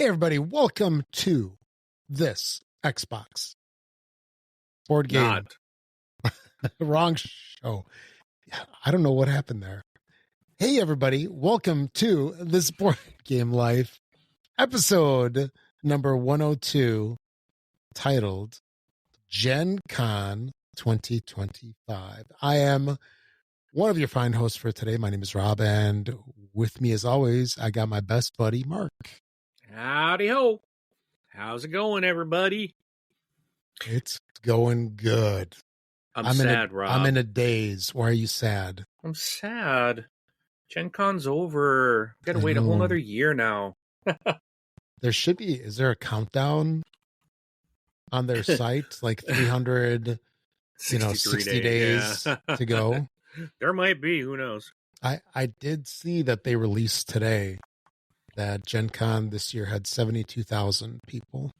Hey, everybody, welcome to this Xbox board game. Wrong show. I don't know what happened there. Hey, everybody, welcome to this board game life episode number 102, titled GenCon 2025. I am one of your fine hosts for today. My name is Rob, and with me, as always, I got my best buddy, Mark. Howdy ho. How's it going, everybody? It's going good. I'm sad, Rob. I'm in a daze. Why are you sad? I'm sad. Gen Con's over. Got to wait a whole nother year now. There should be. Is there a countdown on their site? Like 300, 60 days to go? There might be. Who knows? I did see that they released today that Gen Con this year had 72,000 people.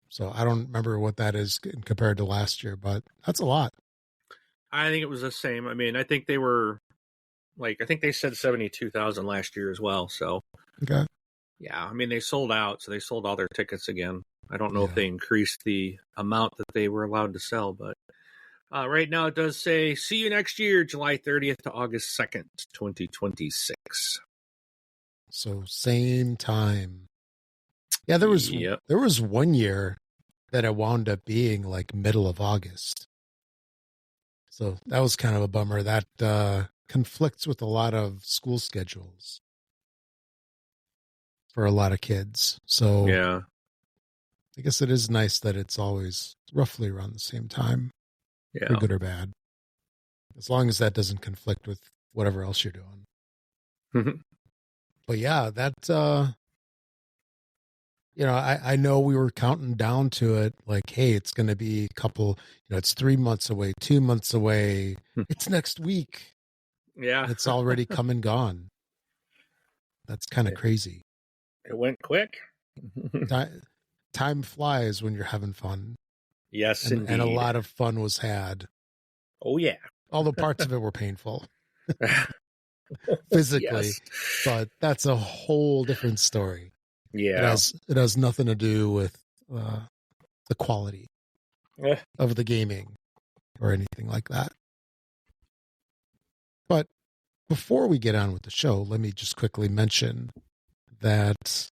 So I don't remember what that is compared to last year, but that's a lot. I think it was the same. I mean, I think they were I think they said 72,000 last year as well. So, okay. Yeah, I mean, they sold out, so they sold all their tickets again. I don't know if they increased the amount that they were allowed to sell, but right now it does say, see you next year, July 30th to August 2nd, 2026. So same time. Yeah, there was 1 year that it wound up being like middle of August. So that was kind of a bummer. That conflicts with a lot of school schedules for a lot of kids. So yeah, I guess it is nice that it's always roughly around the same time, for good or bad. As long as that doesn't conflict with whatever else you're doing. But yeah, that, I know we were counting down to it like, hey, it's going to be a couple, it's 3 months away, 2 months away. It's next week. Yeah. It's already come and gone. That's kind of crazy. It went quick. Time flies when you're having fun. Yes, indeed. And a lot of fun was had. Oh, yeah. Although parts of it were painful. Physically, but that's a whole different story. Yeah, it has nothing to do with the quality of the gaming or anything like that. But before we get on with the show, let me just quickly mention that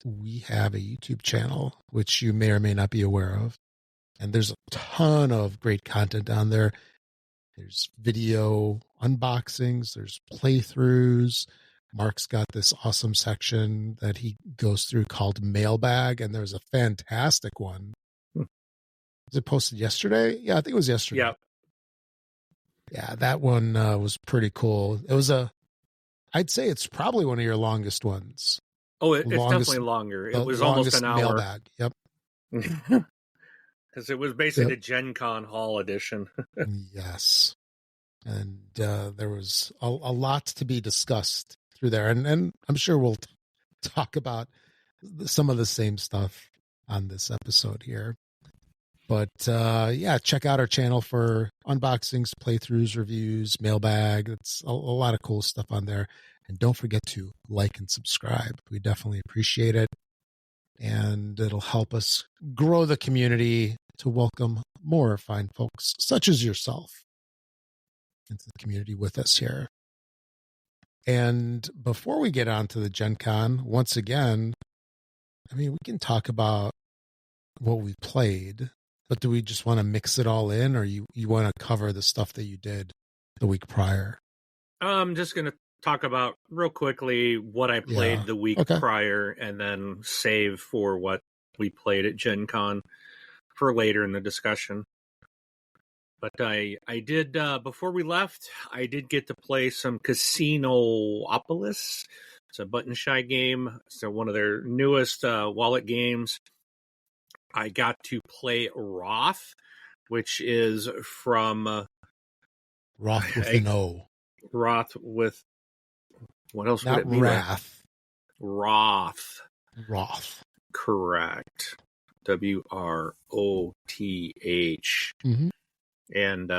we have a YouTube channel, which you may or may not be aware of, and there's a ton of great content on there. There's video unboxings, there's playthroughs. Mark's got this awesome section that he goes through called Mailbag, and there's a fantastic one. Was it posted yesterday? Yeah, I think it was yesterday. Yeah. Yeah, that one was pretty cool. It was I'd say it's probably one of your longest ones. Oh, it's definitely longer. It was almost an hour. Mailbag. Yep. Because it was basically the Gen Con Hall edition. Yes. And there was a lot to be discussed through there. And I'm sure we'll talk about some of the same stuff on this episode here. But check out our channel for unboxings, playthroughs, reviews, mailbag. It's a lot of cool stuff on there. And don't forget to like and subscribe. We definitely appreciate it. And it'll help us grow the community to welcome more fine folks such as yourself into the community with us here. And before we get on to the Gen Con, once again, I mean, we can talk about what we played, but do we just want to mix it all in, or you want to cover the stuff that you did the week prior? I'm just going to talk about real quickly what I played the week prior, and then save for what we played at Gen Con for later in the discussion. But I did, before we left, I did get to play some Casinopolis. It's a button shy game. So one of their newest wallet games. I got to play Wroth, which is from Wroth with an O. Wroth with, what else Not would it be? Wrath. Wroth. Wroth. Correct. Wroth. Mm-hmm. And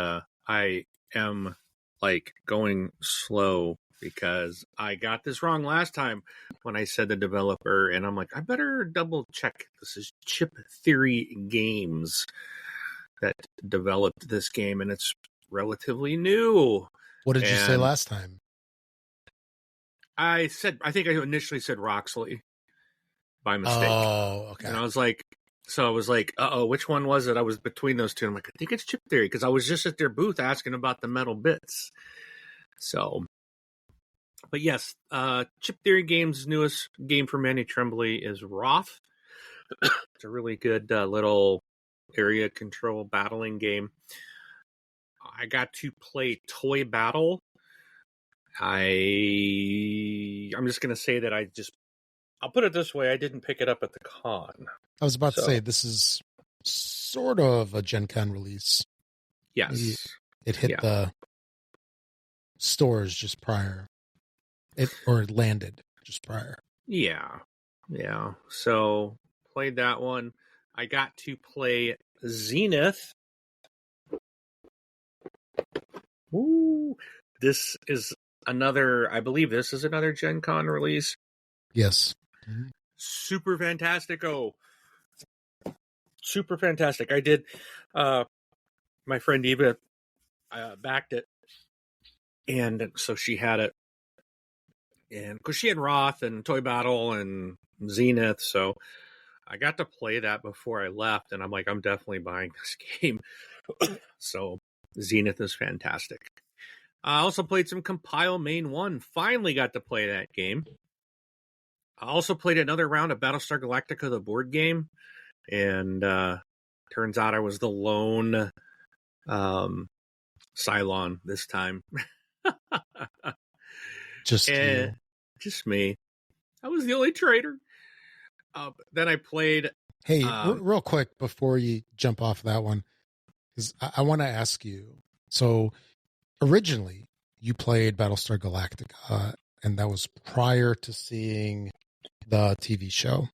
I am like going slow because I got this wrong last time when I said the developer, and I'm like, I better double check. This is Chip Theory Games that developed this game, and it's relatively new. What did you say last time? I think I initially said Roxley by mistake. Oh, okay. And I was like, uh-oh, which one was it? I was between those two. I'm like, I think it's Chip Theory, because I was just at their booth asking about the metal bits. So, but yes, Chip Theory Games' newest game for Manny Tremblay is Wroth. It's a really good little area control battling game. I got to play Toy Battle. I'm just going to say that I'll put it this way, I didn't pick it up at the con. I was about to say, this is sort of a GenCon release. Yes. Maybe it hit the stores just prior. It landed just prior. Yeah. So, played that one. I got to play Zenith. Ooh. I believe this is another GenCon release. Yes. Mm-hmm. Super fantastico. Super fantastic. I did, my friend Eva backed it, and so she had it, and because she had Wroth and Toy Battle and Zenith, so I got to play that before I left, and I'm like, I'm definitely buying this game. So Zenith is fantastic. I also played some Compile Main 1. Finally got to play that game. I also played another round of Battlestar Galactica, the board game. And turns out I was the lone Cylon this time. Just you. Just me. I was the only traitor. Then I played... Hey, real quick before you jump off that one, because I want to ask you. So... originally, you played Battlestar Galactica, and that was prior to seeing the TV show.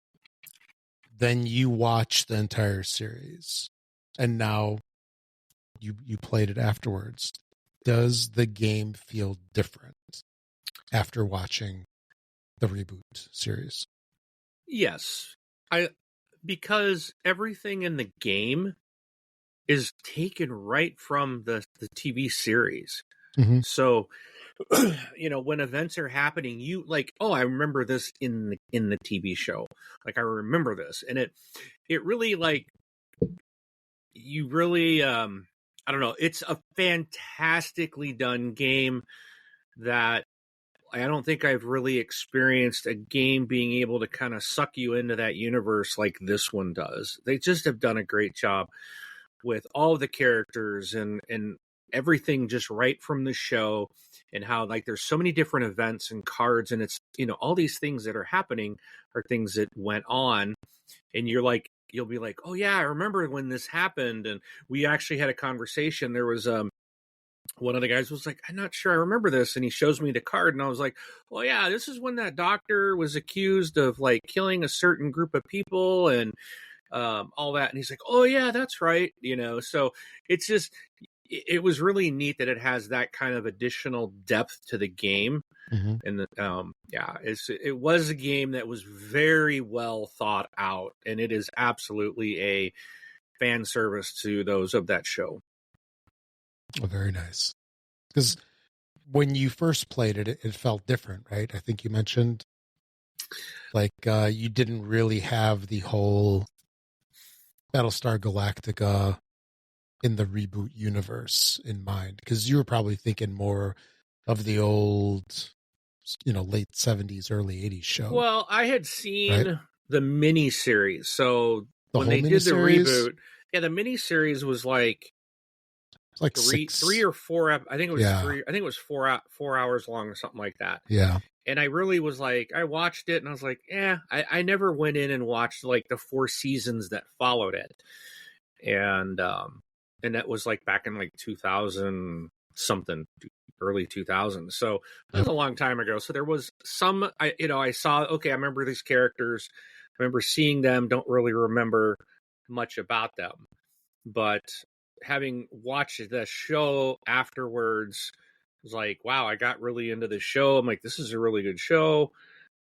Then you watched the entire series, and now you played it afterwards. Does the game feel different after watching the reboot series? Yes. Because everything in the game is taken right from the TV series. Mm-hmm. So, when events are happening, you like, oh, I remember this in the TV show. Like, I remember this. And it really, like, you really, I don't know. It's a fantastically done game that I don't think I've really experienced a game being able to kind of suck you into that universe like this one does. They just have done a great job with all the characters and everything just right from the show, and how like there's so many different events and cards, and it's all these things that are happening are things that went on, and you'll be like, oh yeah, I remember when this happened. And we actually had a conversation. There was one of the guys was like, I'm not sure I remember this, and he shows me the card, and I was like, well, yeah, this is when that doctor was accused of like killing a certain group of people and all that. And he's like, oh yeah, that's right. So it's just, it was really neat that it has that kind of additional depth to the game. Mm-hmm. And it was a game that was very well thought out, and it is absolutely a fan service to those of that show. Oh, very nice. Because when you first played it, it felt different, right? I think you mentioned like you didn't really have the whole Battlestar Galactica in the reboot universe in mind, because you were probably thinking more of the old, late 70s, early 80s show. Well, I had seen the mini series, so when they did the reboot, the mini series was like three or four. I think it was three. I think it was 4 hours long or something like that. Yeah. And I really was like, I watched it and I was like, I never went in and watched like the 4 seasons that followed it. And that was like back in like 2000 something, early 2000s. So that was a long time ago. So there was some, I saw, okay, I remember these characters. I remember seeing them, don't really remember much about them. But having watched the show afterwards, was like, wow, I got really into this show. I'm like, this is a really good show.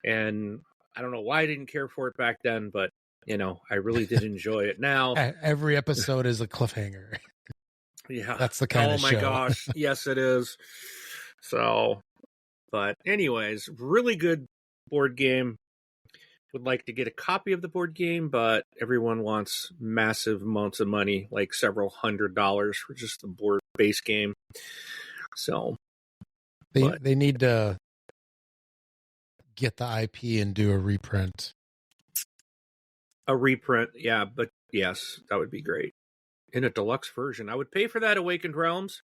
And I don't know why I didn't care for it back then, but, I really did enjoy it now. Every episode is a cliffhanger. Yeah. That's the kind of show. Oh, my gosh. Yes, it is. So, but anyways, really good board game. Would like to get a copy of the board game, but everyone wants massive amounts of money, like several $100s for just the board base game. So they need to get the IP and do a reprint. A reprint, yeah, but yes, that would be great. In a deluxe version. I would pay for that, Awakened Realms.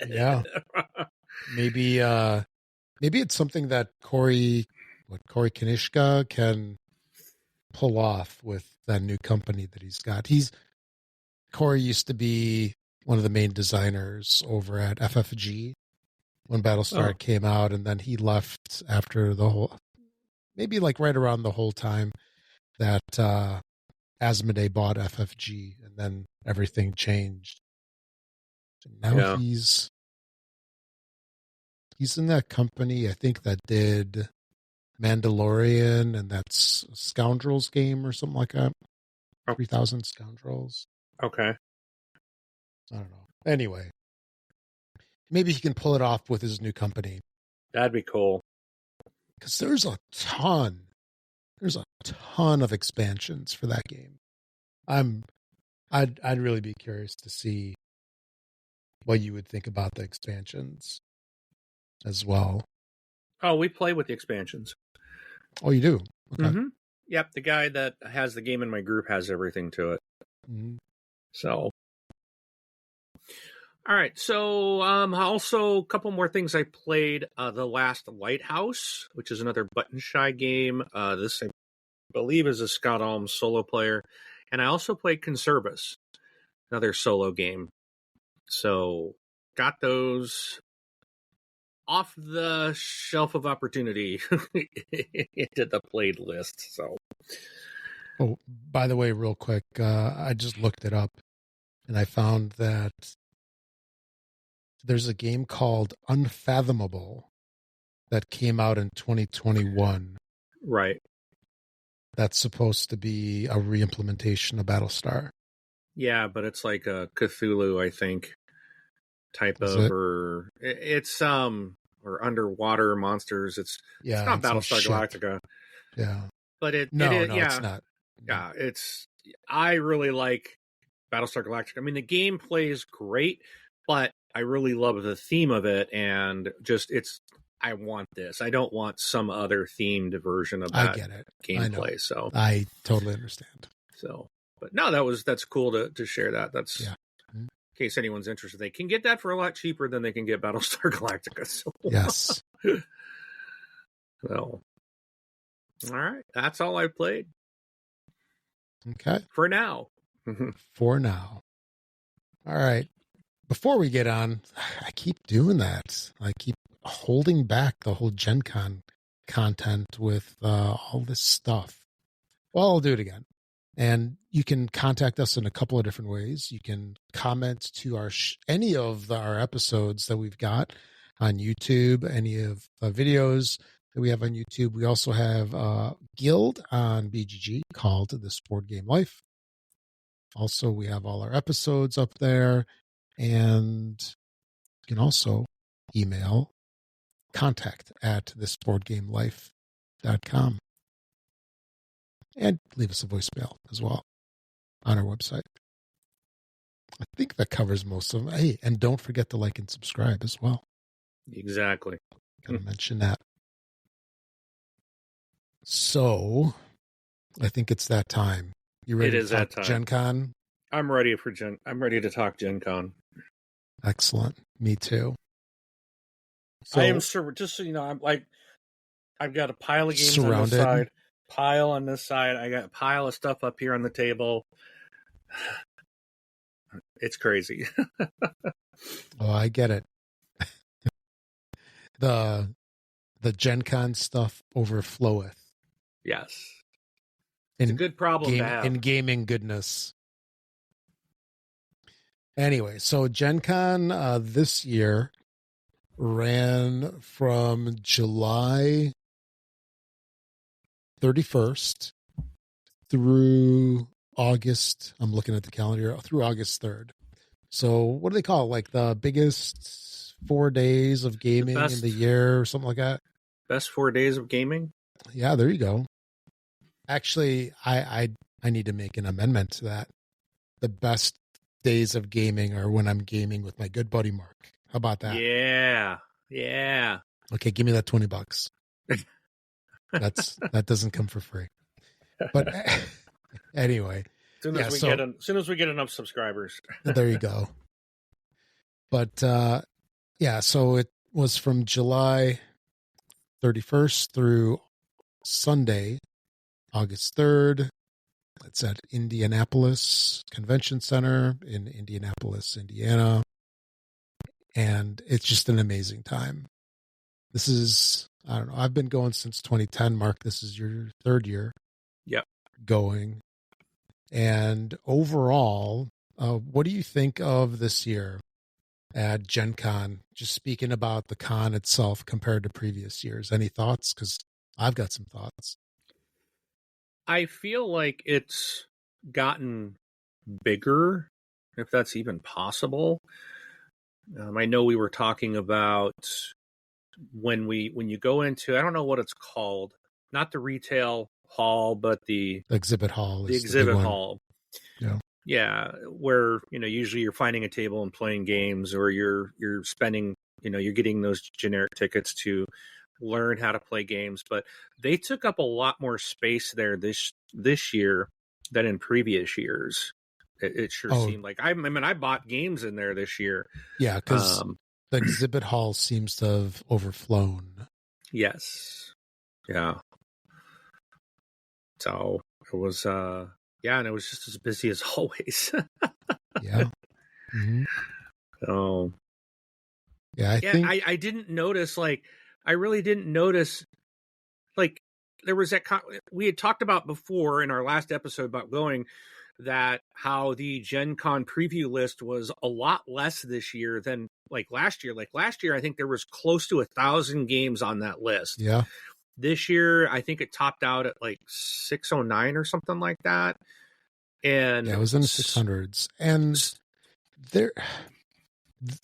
Yeah. Maybe it's something that Corey Kanishka can pull off with that new company that he's got. Corey used to be one of the main designers over at FFG when Battlestar came out, and then he left after maybe like right around the whole time that Asmodee bought FFG, and then everything changed. And now he's in that company, I think, that did Mandalorian, and that's Scoundrels game or something like that. 3,000 Scoundrels. Okay. I don't know. Anyway, maybe he can pull it off with his new company. That'd be cool. Because there's a ton of expansions for that game. I'd really be curious to see what you would think about the expansions as well. Oh, we play with the expansions. Oh, you do? Okay. Mm-hmm. Yep, the guy that has the game in my group has everything to it. Mm-hmm. So, all right. So, also a couple more things I played. The Last Lighthouse, which is another button shy game. This, I believe, is a Scott Alms solo player. And I also played Conservas, another solo game. So, got those off the shelf of opportunity into the played list. So, oh, by the way, real quick, I just looked it up and I found that there's a game called Unfathomable that came out in 2021. Right. That's supposed to be a re-implementation of Battlestar. Yeah, but it's like a Cthulhu, I think, type of, or it's or underwater monsters. It's not Battlestar Galactica. Yeah, but it's not. Yeah, I really like Battlestar Galactica. I mean, the game plays great, but I really love the theme of it, and just I want this. I don't want some other themed version of that. I get it. Gameplay. So I totally understand. So, but no, that's cool to share that. That's in case anyone's interested. They can get that for a lot cheaper than they can get Battlestar Galactica. So. Yes. So, all right, that's all I played. Okay. For now. For now. All right. Before we get on, I keep doing that. I keep holding back the whole GenCon content with all this stuff. Well, I'll do it again. And you can contact us in a couple of different ways. You can comment to any of our episodes that we've got on YouTube, any of the videos that we have on YouTube. We also have a guild on BGG called The Sport Game Life. Also, we have all our episodes up there. And you can also email contact@thisboardgamelife.com. And leave us a voicemail as well on our website. I think that covers most of them. Hey, and don't forget to like and subscribe as well. Exactly. Gotta mention that. So, I think it's that time. You ready to talk GenCon? I'm ready to talk GenCon. Excellent. Me too. So, I am just so you know, I've got a pile of games on this side. Pile on this side. I got a pile of stuff up here on the table. It's crazy. Oh, I get it. The GenCon stuff overfloweth. Yes. It's a good problem to have. In gaming goodness. Anyway, so GenCon this year ran from July 31st through August. I'm looking at the calendar through August 3rd. So what do they call it? Like the biggest 4 days of gaming in the year or something like that? Best 4 days of gaming? Yeah, there you go. Actually, I need to make an amendment to that. The best days of gaming are when I'm gaming with my good buddy Mark. How about that? Yeah. Okay, give me that $20. That doesn't come for free. But anyway, As soon as we get enough subscribers. There you go. But so it was from July 31st through Sunday, August 3rd. It's at Indianapolis Convention Center in Indianapolis, Indiana. And it's just an amazing time. This is, I don't know, I've been going since 2010. Mark, this is your third year. Yep. Going. And overall, what do you think of this year at GenCon? Just speaking about the con itself compared to previous years. Any thoughts? Because I've got some thoughts. I feel like it's gotten bigger, if that's even possible. I know we were talking about when you go into, I don't know what it's called, not the retail hall, but the exhibit hall. The exhibit hall. Yeah. Yeah, where usually you're finding a table and playing games, or you're spending, you're getting those generic tickets to learn how to play games. But they took up a lot more space there this year than in previous years. It sure seemed like I bought games in there this year. Yeah, because the exhibit hall seems to have overflown. Yes. Yeah. So it was, and it was just as busy as always. Yeah. Mm-hmm. So. Yeah, I didn't notice, I really didn't notice, there was that, we had talked about before in our last episode about going, that how the Gen Con preview list was a lot less this year than last year. Last year, I think there was close to 1,000 games on that list. Yeah. This year, I think it topped out at 609 or something like that. And yeah, it was in the 600s. And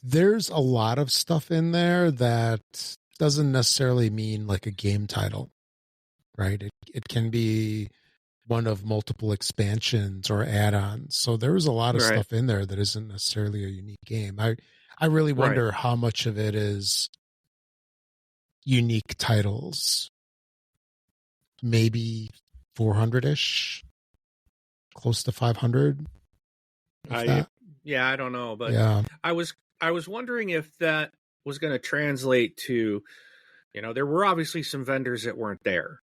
there's a lot of stuff in there that doesn't necessarily mean a game title, right? It can be one of multiple expansions or add-ons. So there was a lot of stuff in there that isn't necessarily a unique game. I really wonder how much of it is unique titles. Maybe 400-ish, close to 500. I don't know, but yeah. I was wondering if that was going to translate to, there were obviously some vendors that weren't there.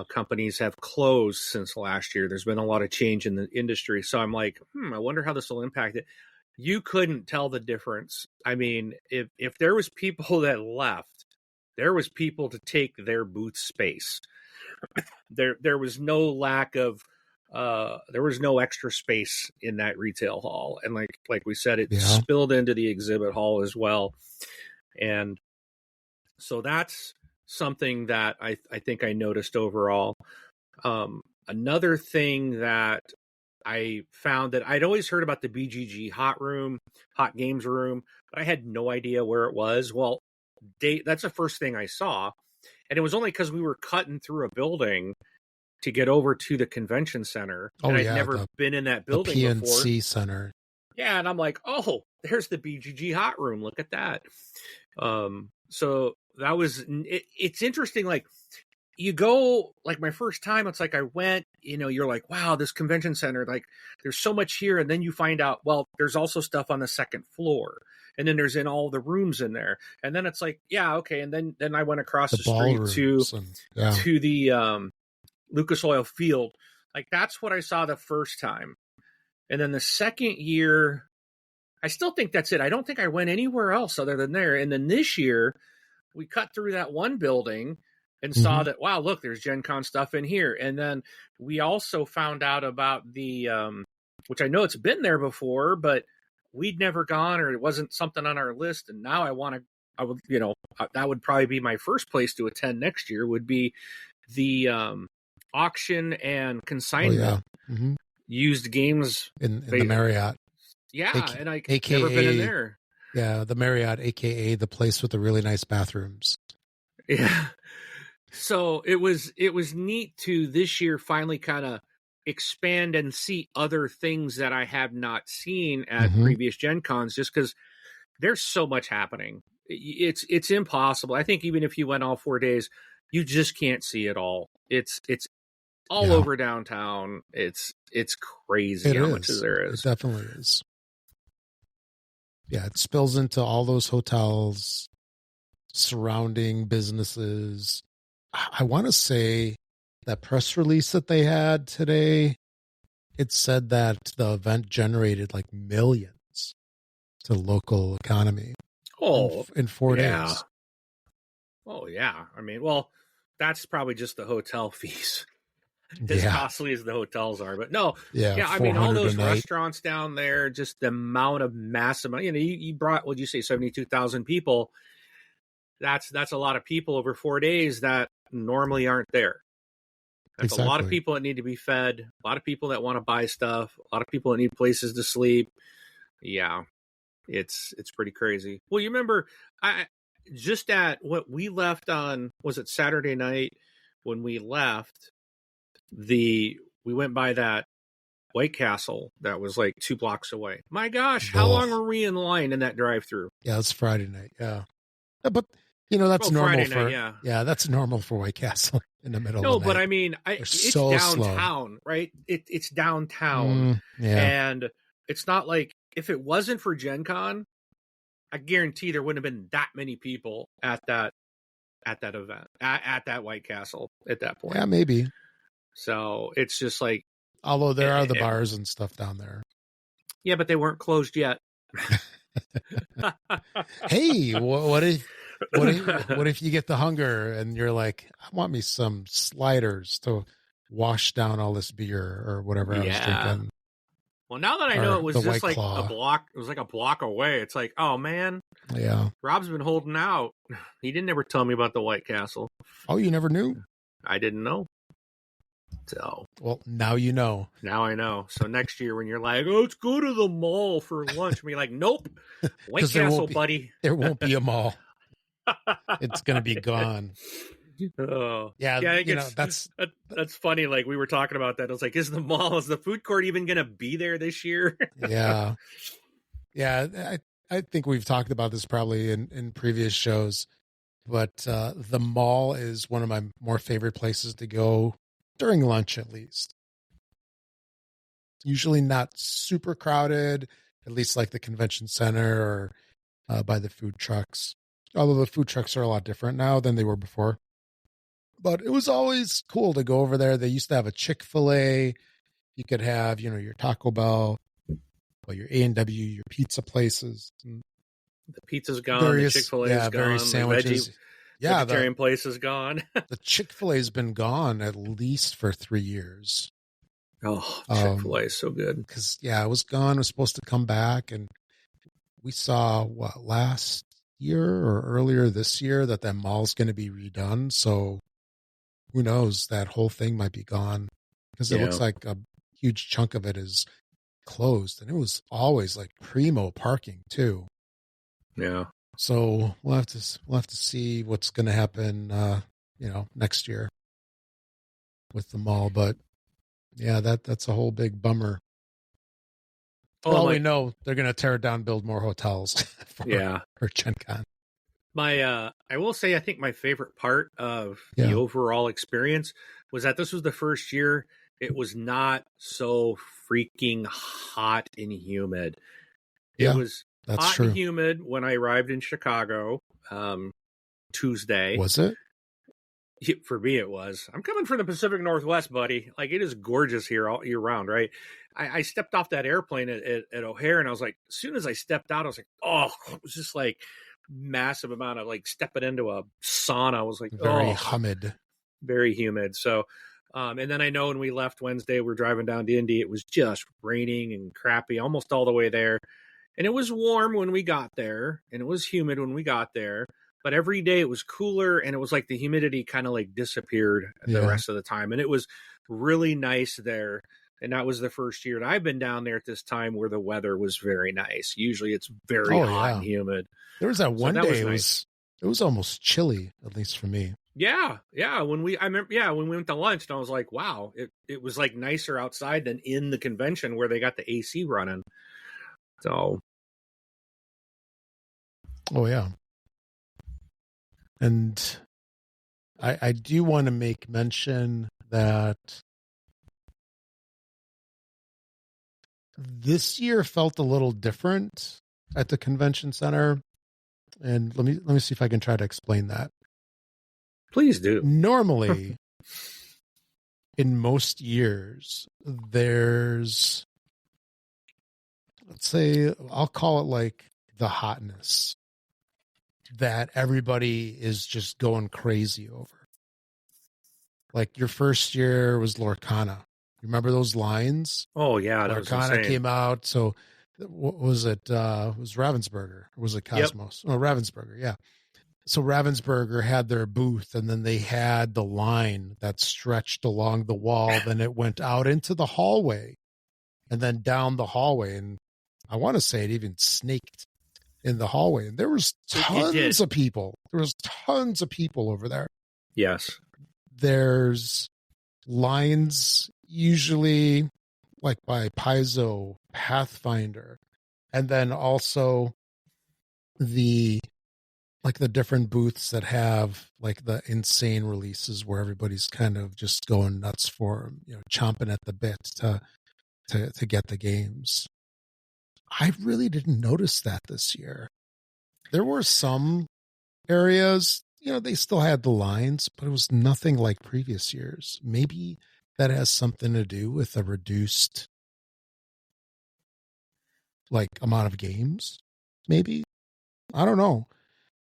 Companies have closed since last year. There's been a lot of change in the industry. So I'm like, I wonder how this will impact it. You couldn't tell the difference. I mean, if there was people that left, there was people to take their booth space. There was no lack of, there was no extra space in that retail hall. And like we said, it spilled into the exhibit hall as well. And so that's something that I think I noticed overall. Another thing that I found, that I'd always heard about the BGG hot games room, but I had no idea where it was. Well, that's the first thing I saw. And it was only because we were cutting through a building to get over to the convention center. And I'd never been in that building before. The PNC Center. Yeah, and I'm like, oh, there's the BGG hot room. Look at that. So that was, it's interesting. You go, my first time, it's I went, you're like, wow, this convention center, there's so much here. And then you find out, well, there's also stuff on the second floor. And then there's in all the rooms in there. And then it's yeah, okay. And then I went across the street to the Lucas Oil Field. That's what I saw the first time. And then the second year, I still think that's it. I don't think I went anywhere else other than there. And then this year, we cut through that one building and saw that, wow, look, there's Gen Con stuff in here. And then we also found out about the, which I know it's been there before, but we'd never gone, or it wasn't something on our list. And now I want to I would, that would probably be my first place to attend next year would be the auction and consignment used games in the Marriott. Yeah, and I never been in there. Yeah, the Marriott, aka the place with the really nice bathrooms. Yeah. So it was neat to this year finally kind of expand and see other things that I have not seen at previous Gen Cons, just because there's so much happening. It's impossible. I think even if you went all 4 days, you just can't see it all. It's all over downtown. It's crazy how much there is. It definitely is. Yeah, it spills into all those hotels, surrounding businesses. I want to say that press release that they had today, it said that the event generated like millions to the local economy in 4 days. Oh, yeah. I mean, well, that's probably just the hotel fees. As costly as the hotels are, but no, I mean, all those restaurants down there, just the amount of massive, you brought, what'd you say, 72,000 people. That's a lot of people over 4 days that normally aren't there. That's a lot of people that need to be fed, a lot of people that want to buy stuff, a lot of people that need places to sleep. Yeah, it's pretty crazy. Well, you remember, just at what we left on, was it Saturday night when we left? We went by that White Castle that was like 2 blocks away. My gosh, how long were we in line in that drive-through? Yeah, it's Friday night. Yeah, but that's normal for that's normal for White Castle in the middle. No, of the but night. I mean, it's so downtown, right? It's downtown, and it's not like if it wasn't for Gen Con, I guarantee there wouldn't have been that many people at that event at that White Castle at that point. Yeah, maybe. So it's just like, although there are the bars and stuff down there. Yeah, but they weren't closed yet. Hey, what if you get the hunger and you're like, I want me some sliders to wash down all this beer or whatever I was drinking. Well, now that I know it was just like a block, it was like a block away. It's like, oh man, Rob's been holding out. He didn't ever tell me about the White Castle. Oh, you never knew? I didn't know. So, well, now you know. Now I know. So next year when you're like, oh, let's go to the mall for lunch, I'm like, nope, White Castle, buddy. There won't be a mall. It's going to be gone. Oh, yeah. That's funny. Like we were talking about that. I was like, is the food court even going to be there this year? Yeah. I think we've talked about this probably in previous shows, but the mall is one of my more favorite places to go during lunch, at least. Usually not super crowded, at least like the convention center or by the food trucks. Although the food trucks are a lot different now than they were before. But it was always cool to go over there. They used to have a Chick-fil-A. You could have, your Taco Bell, or your A&W, your pizza places. And the pizza's gone. The Chick-fil-A is gone. Various sandwiches. Vegetarian place is gone. The Chick-fil-A has been gone at least for 3 years. Oh, Chick-fil-A is so good. Because, it was gone. It was supposed to come back. And we saw, last year or earlier this year that mall's going to be redone. So who knows? That whole thing might be gone because it looks like a huge chunk of it is closed. And it was always like primo parking too. Yeah. So we'll have to see what's going to happen, next year with the mall. But yeah, that's a whole big bummer. We know they're going to tear it down, build more hotels for Gen Con. I will say, I think my favorite part of the overall experience was that this was the first year it was not so freaking hot and humid. It was hot and humid when I arrived in Chicago Tuesday. Was it? For me, it was. I'm coming from the Pacific Northwest, buddy. Like, it is gorgeous here all year round, right? I stepped off that airplane at O'Hare, and I was like, as soon as I stepped out, I was like, oh, it was just like massive amount of like stepping into a sauna. I was like, very humid. Very humid. So, and then I know when we left Wednesday, we're driving down to Indy, it was just raining and crappy almost all the way there. And it was warm when we got there, and it was humid when we got there. But every day it was cooler, and it was like the humidity kind of like disappeared the rest of the time. And it was really nice there. And that was the first year. And I've been down there at this time where the weather was very nice. Usually it's very hot and humid. There was that one day it was almost chilly, at least for me. Yeah. When we went to lunch, and I was like, wow, it was like nicer outside than in the convention where they got the AC running. So. Oh yeah. And I do want to make mention that this year felt a little different at the convention center. And let me see if I can try to explain that. Please do. Normally, in most years, there's, let's say, I'll call it like the hotness that everybody is just going crazy over. Like your first year was Lorcana. Remember those lines? Oh yeah, that Lorcana came out. So what was it? It was Ravensburger. Or was it Cosmos? Yep. Oh, Ravensburger. Yeah. So Ravensburger had their booth, and then they had the line that stretched along the wall. Then it went out into the hallway, and then down the hallway. And I want to say it even snaked in the hallway, and there was tons of people. There was tons of people over there. Yes. There's lines usually like by Paizo, Pathfinder, and then also the different booths that have like the insane releases where everybody's kind of just going nuts for, chomping at the bit to get the games. I really didn't notice that this year. There were some areas, they still had the lines, but it was nothing like previous years. Maybe that has something to do with a reduced amount of games. Maybe. I don't know.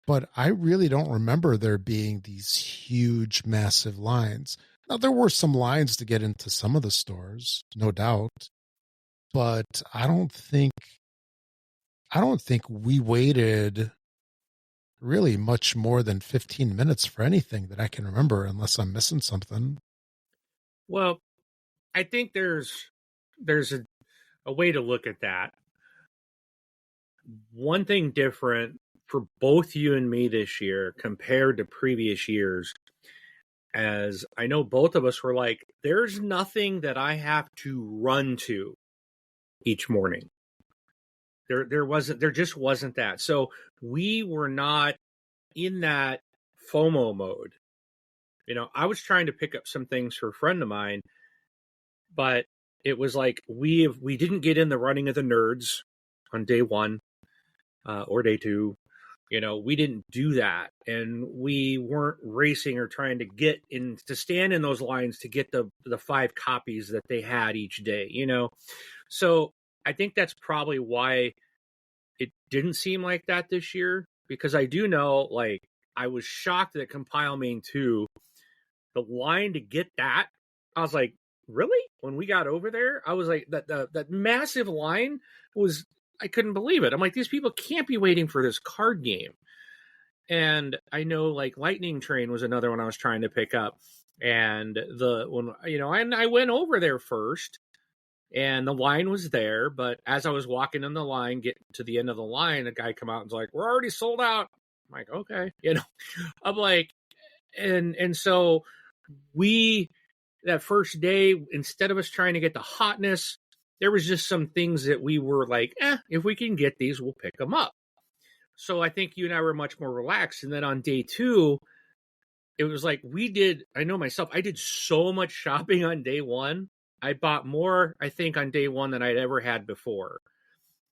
But I really don't remember there being these huge, massive lines. Now, there were some lines to get into some of the stores, no doubt. But I don't think we waited really much more than 15 minutes for anything that I can remember, unless I'm missing something. Well, I think there's a way to look at that. One thing different for both you and me this year compared to previous years, as I know both of us were like, there's nothing that I have to run to each morning. There just wasn't that. So we were not in that FOMO mode. I was trying to pick up some things for a friend of mine, but it was like we didn't get in the running of the nerds on day one or day two. We didn't do that, and we weren't racing or trying to get in to stand in those lines to get the 5 copies that they had each day. So I think that's probably why it didn't seem like that this year, because I do know, I was shocked that Compile Main 2, the line to get that, I was like, really? When we got over there, I was like, that massive line was, I couldn't believe it. I'm like, these people can't be waiting for this card game. And I know Lightning Train was another one I was trying to pick up. And I went over there first, and the line was there. But as I was walking in the line, getting to the end of the line, a guy come out and was like, we're already sold out. I'm like, okay. I'm like, and so that first day, instead of us trying to get the hotness, there was just some things that we were like, if we can get these, we'll pick them up. So I think you and I were much more relaxed. And then on day 2, it was like I know myself, I did so much shopping on day 1. I bought more, I think, on day 1 than I'd ever had before.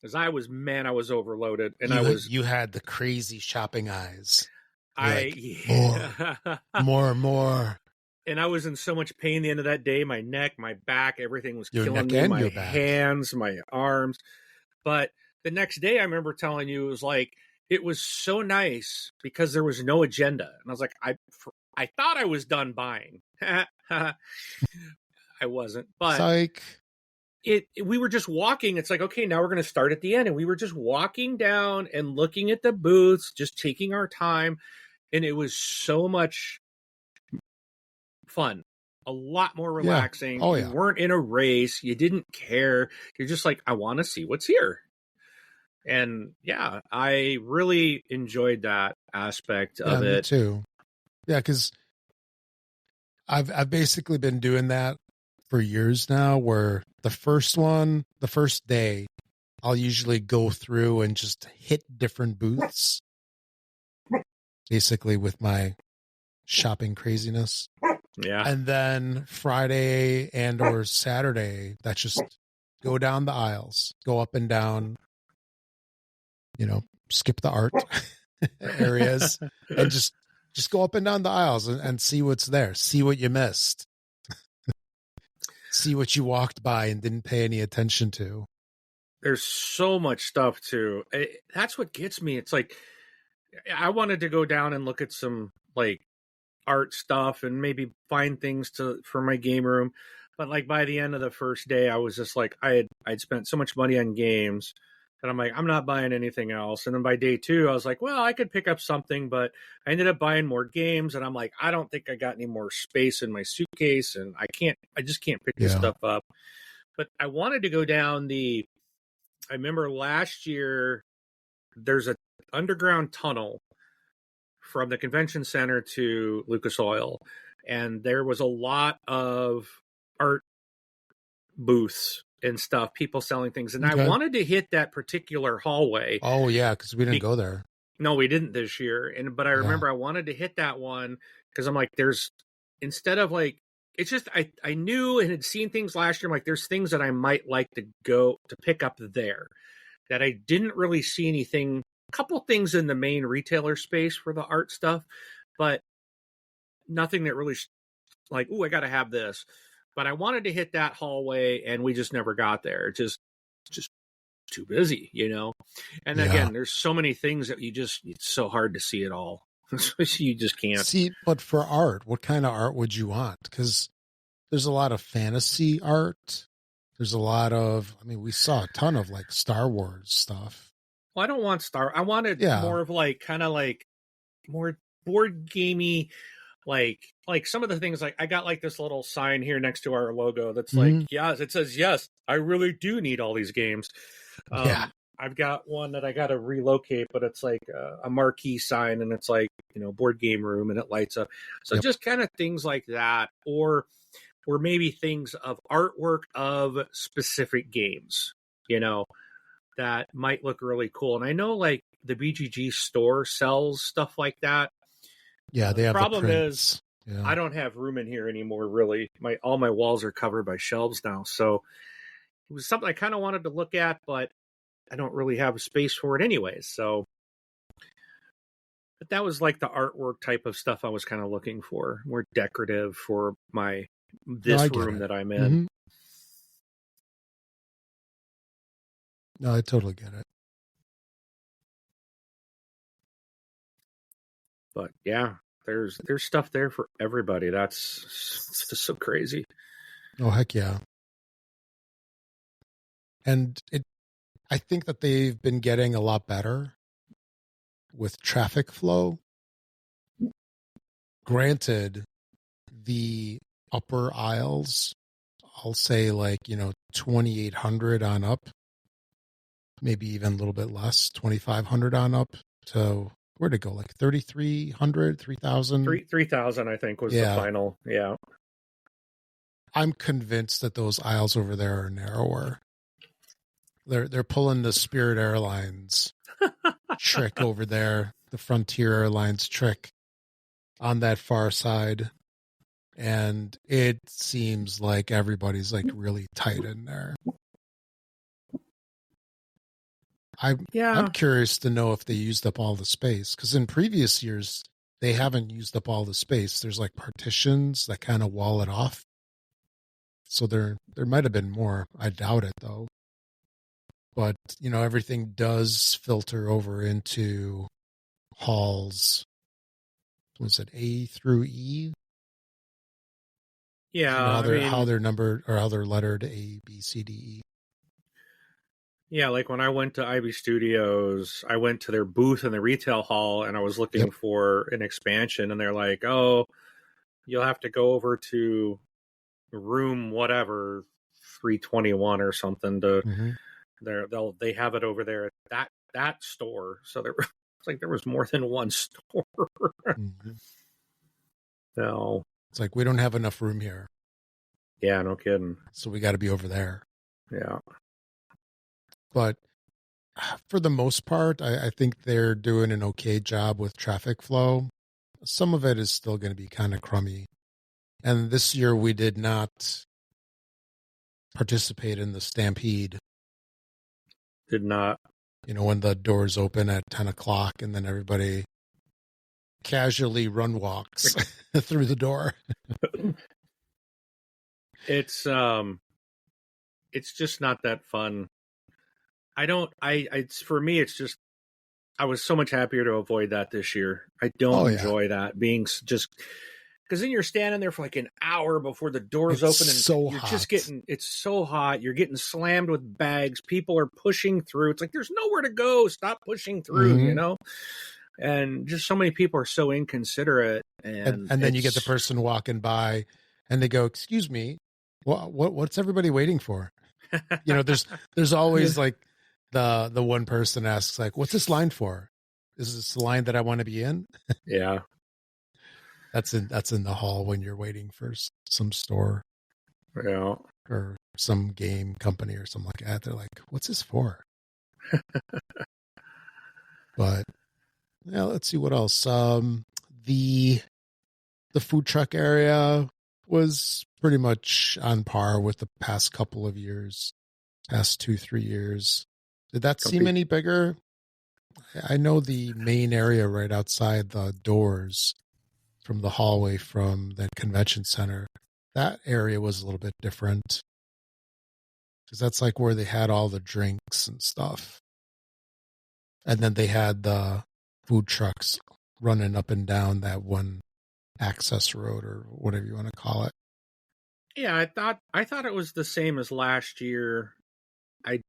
Because I was overloaded. And you had the crazy shopping eyes. More. And I was in so much pain the end of that day. My neck, my back, everything was killing me. My hands, my arms. But the next day, I remember telling you, it was like, it was so nice because there was no agenda. And I was like, I thought I was done buying. I wasn't. But Psych. we were just walking. It's like, okay, now we're going to start at the end. And we were just walking down and looking at the booths, just taking our time. And it was so much fun, a lot more relaxing. Yeah. Oh, you weren't in a race. You didn't care. You're just like, I want to see what's here. And yeah, I really enjoyed that aspect of it. Me too. Yeah, because I've basically been doing that for years now, where the first day, I'll usually go through and just hit different booths, basically with my shopping craziness. Yeah. And then Friday and or Saturday, that's just go down the aisles, go up and down, skip the art areas and just go up and down the aisles and see what's there, see what you missed. See what you walked by and didn't pay any attention to. There's so much stuff too. That's what gets me. It's like, I wanted to go down and look at some like art stuff and maybe find things for my game room. But like by the end of the first day, I was just like, I'd spent so much money on games that I'm like, I'm not buying anything else. And then by day 2, I was like, well, I could pick up something, but I ended up buying more games. And I'm like, I don't think I got any more space in my suitcase, and I just can't pick this stuff up. But I wanted to go down I remember last year, there's an underground tunnel from the convention center to Lucas Oil. And there was a lot of art booths and stuff, people selling things. And I wanted to hit that particular hallway. Oh, yeah, because we didn't go there. No, we didn't this year. But I remember I wanted to hit that one because I'm like, instead of like, it's just, I knew and had seen things last year. I'm like, there's things that I might like to go to pick up there that I didn't really see anything. A couple things in the main retailer space for the art stuff, but nothing that really like, oh, I got to have this. But I wanted to hit that hallway, and we just never got there. Just too busy, And again, there's so many things that it's so hard to see it all. You just can't see. But for art, what kind of art would you want? Because there's a lot of fantasy art. There's a lot of, we saw a ton of like Star Wars stuff. Well, I don't want I wanted more of like, kind of like more board gamey, like some of the things, like I got like this little sign here next to our logo that's like, yes, it says, yes, I really do need all these games. I've got one that I got to relocate, but it's like a marquee sign, and it's like, board game room, and it lights up. So just kind of things like that, or maybe things of artwork of specific games, that might look really cool. And I know like the BGG store sells stuff like that. Yeah, they have. The problem is I don't have room in here anymore. Really, all my walls are covered by shelves now. So it was something I kind of wanted to look at, but I don't really have a space for it anyways. So, but that was like the artwork type of stuff I was kind of looking for, more decorative for this room that I'm in. Mm-hmm. No, I totally get it. But yeah, there's stuff there for everybody. That's just so crazy. Oh, heck yeah. And I think that they've been getting a lot better with traffic flow. Granted, the upper aisles, I'll say like, 2,800 on up, maybe even a little bit less, 2,500 on up to, where'd it go? Like 3,300, 3,000? 3,000, I think, was the final. Yeah. I'm convinced that those aisles over there are narrower. They're pulling the Spirit Airlines trick over there, the Frontier Airlines trick on that far side. And it seems like everybody's like really tight in there. I'm curious to know if they used up all the space, because in previous years, they haven't used up all the space. There's like partitions that kind of wall it off. So there might have been more. I doubt it, though. But, everything does filter over into halls. Was it A through E? Yeah, you know, how they're numbered or how they're lettered A, B, C, D, E. Yeah, like when I went to IB Studios, I went to their booth in the retail hall and I was looking for an expansion, and they're like, "Oh, you'll have to go over to room whatever 321 or something to they have it over there at that store." So there it's like there was more than one store. No. It's like we don't have enough room here. Yeah, no kidding. So we got to be over there. Yeah. But for the most part, I think they're doing an okay job with traffic flow. Some of it is still going to be kind of crummy. And this year we did not participate in the Stampede. Did not. You know, when the doors open at 10 o'clock and then everybody casually run walks through the door. It's just not that fun. For me, it's just, I was so much happier to avoid that this year. I don't enjoy that being just, because then you're standing there for like an hour before the doors open and so you're hot. just it's so hot. You're getting slammed with bags. People are pushing through. It's like, there's nowhere to go. Stop pushing through, you know? And just so many people are so inconsiderate. And then you get the person walking by and they go, "Excuse me, what's everybody waiting for?" You know, there's always like the one person asks like, "What's this line for? Is this the line that I want to be in?" Yeah. That's in the hall when you're waiting for some store. Yeah. Or some game company or something like that. They're like, "What's this for?" But yeah, let's see what else. The food truck area was pretty much on par with the past couple of years, past 2-3 years. Did that seem any bigger? I know the main area right outside the doors from the hallway from the convention center, that area was a little bit different. Because that's like where they had all the drinks and stuff. And then they had the food trucks running up and down that one access road or whatever you want to call it. Yeah, I thought it was the same as last year. It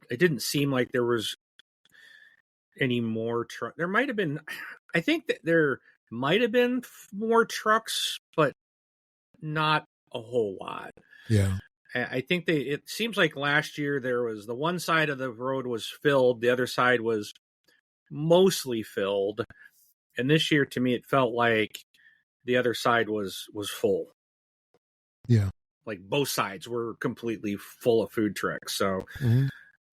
didn't seem like there was any more truck. There might have been, I think that there might have been more trucks, but not a whole lot. Yeah. I think it seems like last year there was the one side of the road was filled, the other side was mostly filled. And this year, to me, it felt like the other side was full. Yeah. Like both sides were completely full of food trucks. So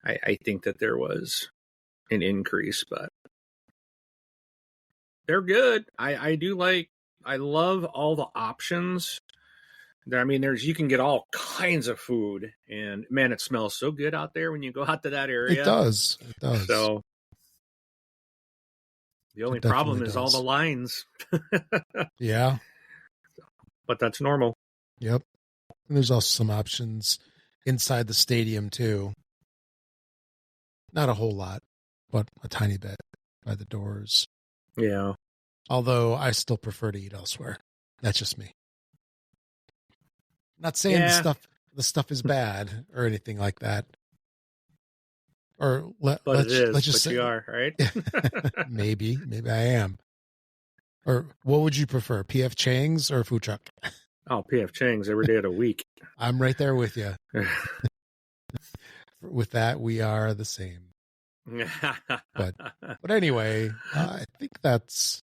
I think that there was an increase, but they're good. I love all the options. I mean, you can get all kinds of food, and man, it smells so good out there when you go out to that area. It does. So the only problem is all the lines. Yeah. But that's normal. Yep. And there's also some options inside the stadium too. Not a whole lot, but a tiny bit by the doors. Yeah. Although I still prefer to eat elsewhere. That's just me. Not saying the stuff is bad or anything like that. Or let's just say you are, right? maybe I am. Or what would you prefer, PF Chang's or food truck? Oh, PF Chang's every day of the week. I'm right there with you. With that, we are the same. But anyway, I think that's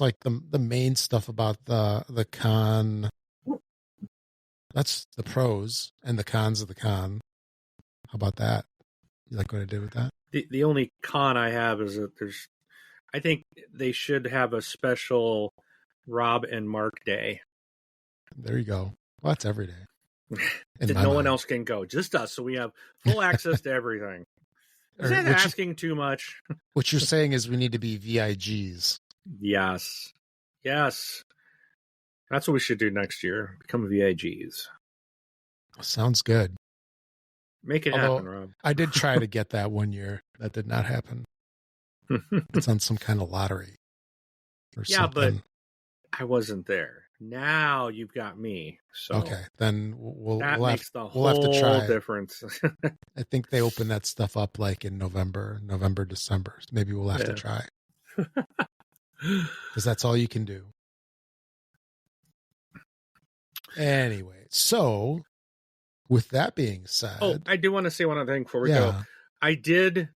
like the main stuff about the con. That's the pros and the cons of the con. How about that? You like what I did with that? The only con I have is that I think they should have a special Rob and Mark day. There you go. Well, that's every day. That no one else can go, just us. So we have full access to everything. Is that asking too much? What you're saying is we need to be VIGs. Yes. That's what we should do next year. Become VIGs. Sounds good. Make it happen, Rob. I did try to get that one year. That did not happen. It's on some kind of lottery or something. Yeah, but I wasn't there. Now you've got me. So okay, then we'll makes have, the whole have to try. difference. I think they open that stuff up like in November, December. Maybe we'll have to try. Because that's all you can do. Anyway, so with that being said, I do want to say one other thing before we go. I did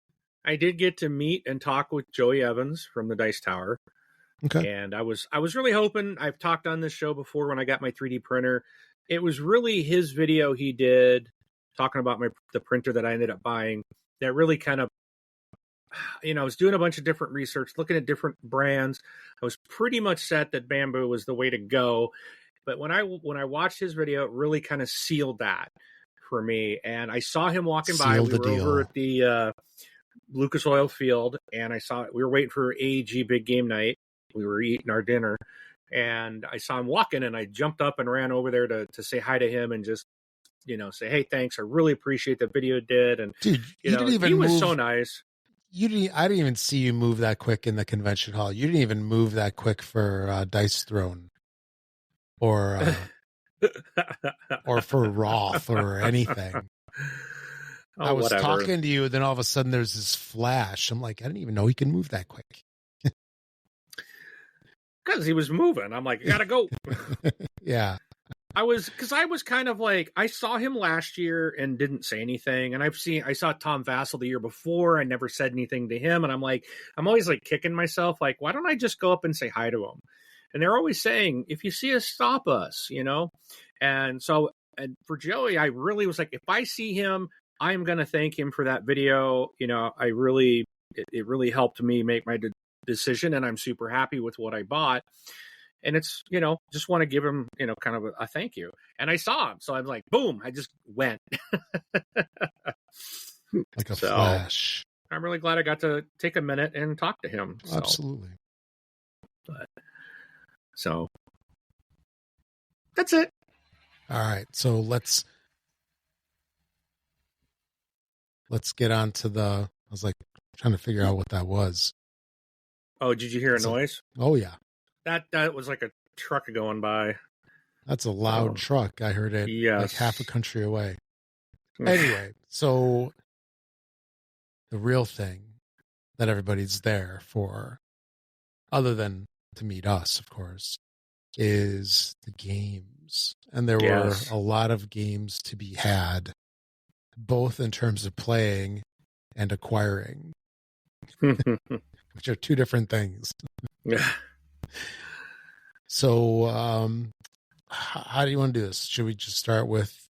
get to meet and talk with Joey Evans from the Dice Tower. Okay. And I was really hoping, I've talked on this show before when I got my 3D printer. It was really his video he did talking about the printer that I ended up buying that really kind of, I was doing a bunch of different research, looking at different brands. I was pretty much set that Bamboo was the way to go. But when I watched his video, it really kind of sealed that for me. And I saw him walking by. We were over at the Lucas Oil Field, and we were waiting for AEG Big Game Night. We were eating our dinner, and I saw him walking, and I jumped up and ran over there to say hi to him and just, say, hey, thanks. I really appreciate the video did. And dude, he was so nice. I didn't even see you move that quick in the convention hall. You didn't even move that quick for Dice Throne or for Wroth or anything. I was talking to you, then all of a sudden there's this flash. I'm like, I didn't even know he can move that quick. Because he was moving. I'm like, I gotta go. Yeah. I was kind of like, I saw him last year and didn't say anything. And I saw Tom Vassell the year before. I never said anything to him. And I'm like, I'm always like kicking myself. Like, why don't I just go up and say hi to him? And they're always saying, if you see us, stop us, And so, and for Joey, I really was like, if I see him, I'm going to thank him for that video. It really helped me make my decision, and I'm super happy with what I bought. And it's, just want to give him, kind of a thank you. And I saw him. So I'm like, boom, I just went. Like a flash. I'm really glad I got to take a minute and talk to him. Absolutely. So that's it. All right. So let's get on to I was like trying to figure out what that was. Oh, did you hear a noise? Oh yeah. That was like a truck going by. That's a loud truck. I heard it like half a country away. Anyway, so the real thing that everybody's there for, other than to meet us, of course, is the games. And there were a lot of games to be had, both in terms of playing and acquiring, which are two different things. Yeah. So, how do you want to do this? Should we just start with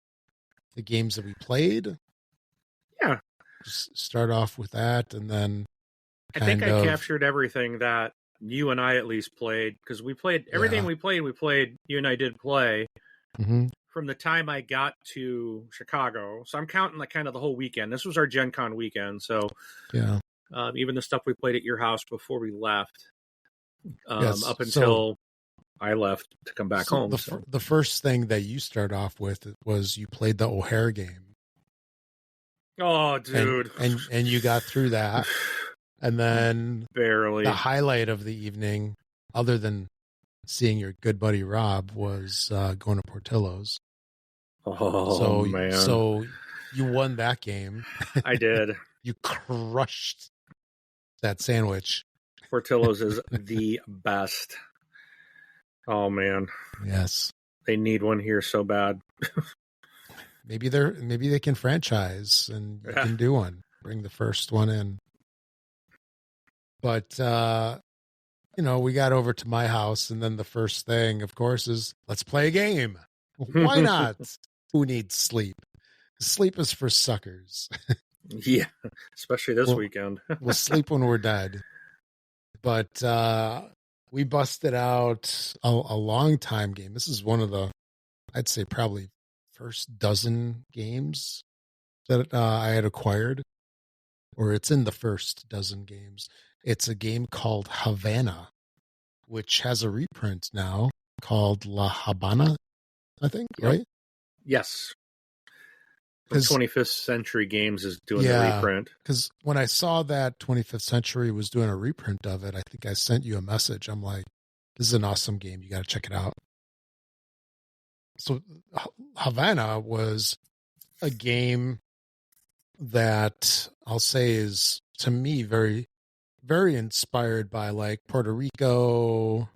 the games that we played? Yeah. Just start off with that, and then I think I captured everything that you and I at least played, because we played everything we played, you and I did play from the time I got to Chicago. So I'm counting like kind of the whole weekend. This was our GenCon weekend. So even the stuff we played at your house before we left, up until I left to come back home. The first thing that you start off with was you played the O'Hare game. Oh, dude. And you got through that. And then barely the highlight of the evening, other than seeing your good buddy Rob, was going to Portillo's. Oh, man. So you won that game. I did. You crushed that sandwich. Portillo's is the best. Oh, man. Yes. They need one here so bad. Maybe they can franchise and you can do one. Bring the first one in. But, we got over to my house, and then the first thing, of course, is let's play a game. Why not? Who needs sleep? Sleep is for suckers. Yeah, especially this weekend. We'll sleep when we're dead. But we busted out a long time game. This is one of the, I'd say probably first dozen games that I had acquired, or it's in the first dozen games. It's a game called Habana, which has a reprint now called La Habana, I think, right? Yes. 25th Century Games is doing the reprint. Because when I saw that 25th Century was doing a reprint of it, I think I sent you a message. I'm like, This is an awesome game. You got to check it out. So Habana was a game that I'll say is, to me, very, very inspired by like Puerto Rico,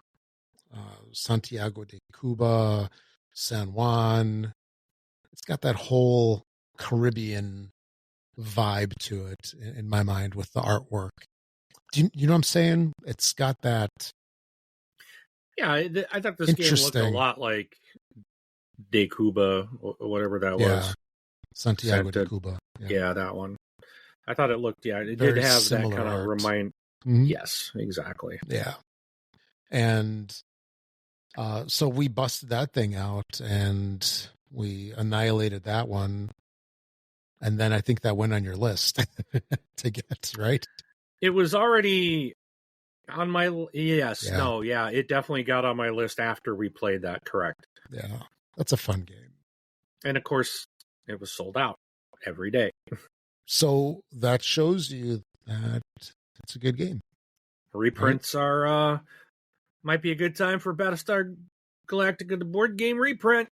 Santiago de Cuba, San Juan. It's got that whole Caribbean vibe to it in my mind with the artwork. You know what I'm saying? It's got that. Yeah, I thought this game looked a lot like de Cuba, or whatever that was. Santiago de Cuba. Yeah, that one. I thought it looked, it did have that kind of remind. Mm-hmm. Yes, exactly. Yeah. And so we busted that thing out and we annihilated that one. And then I think that went on your list to get, right? It was already on my, it definitely got on my list after we played that, correct. Yeah, that's a fun game. And of course, it was sold out every day. So that shows you that it's a good game. Reprints are, might be a good time for Battlestar Galactica, the board game reprint.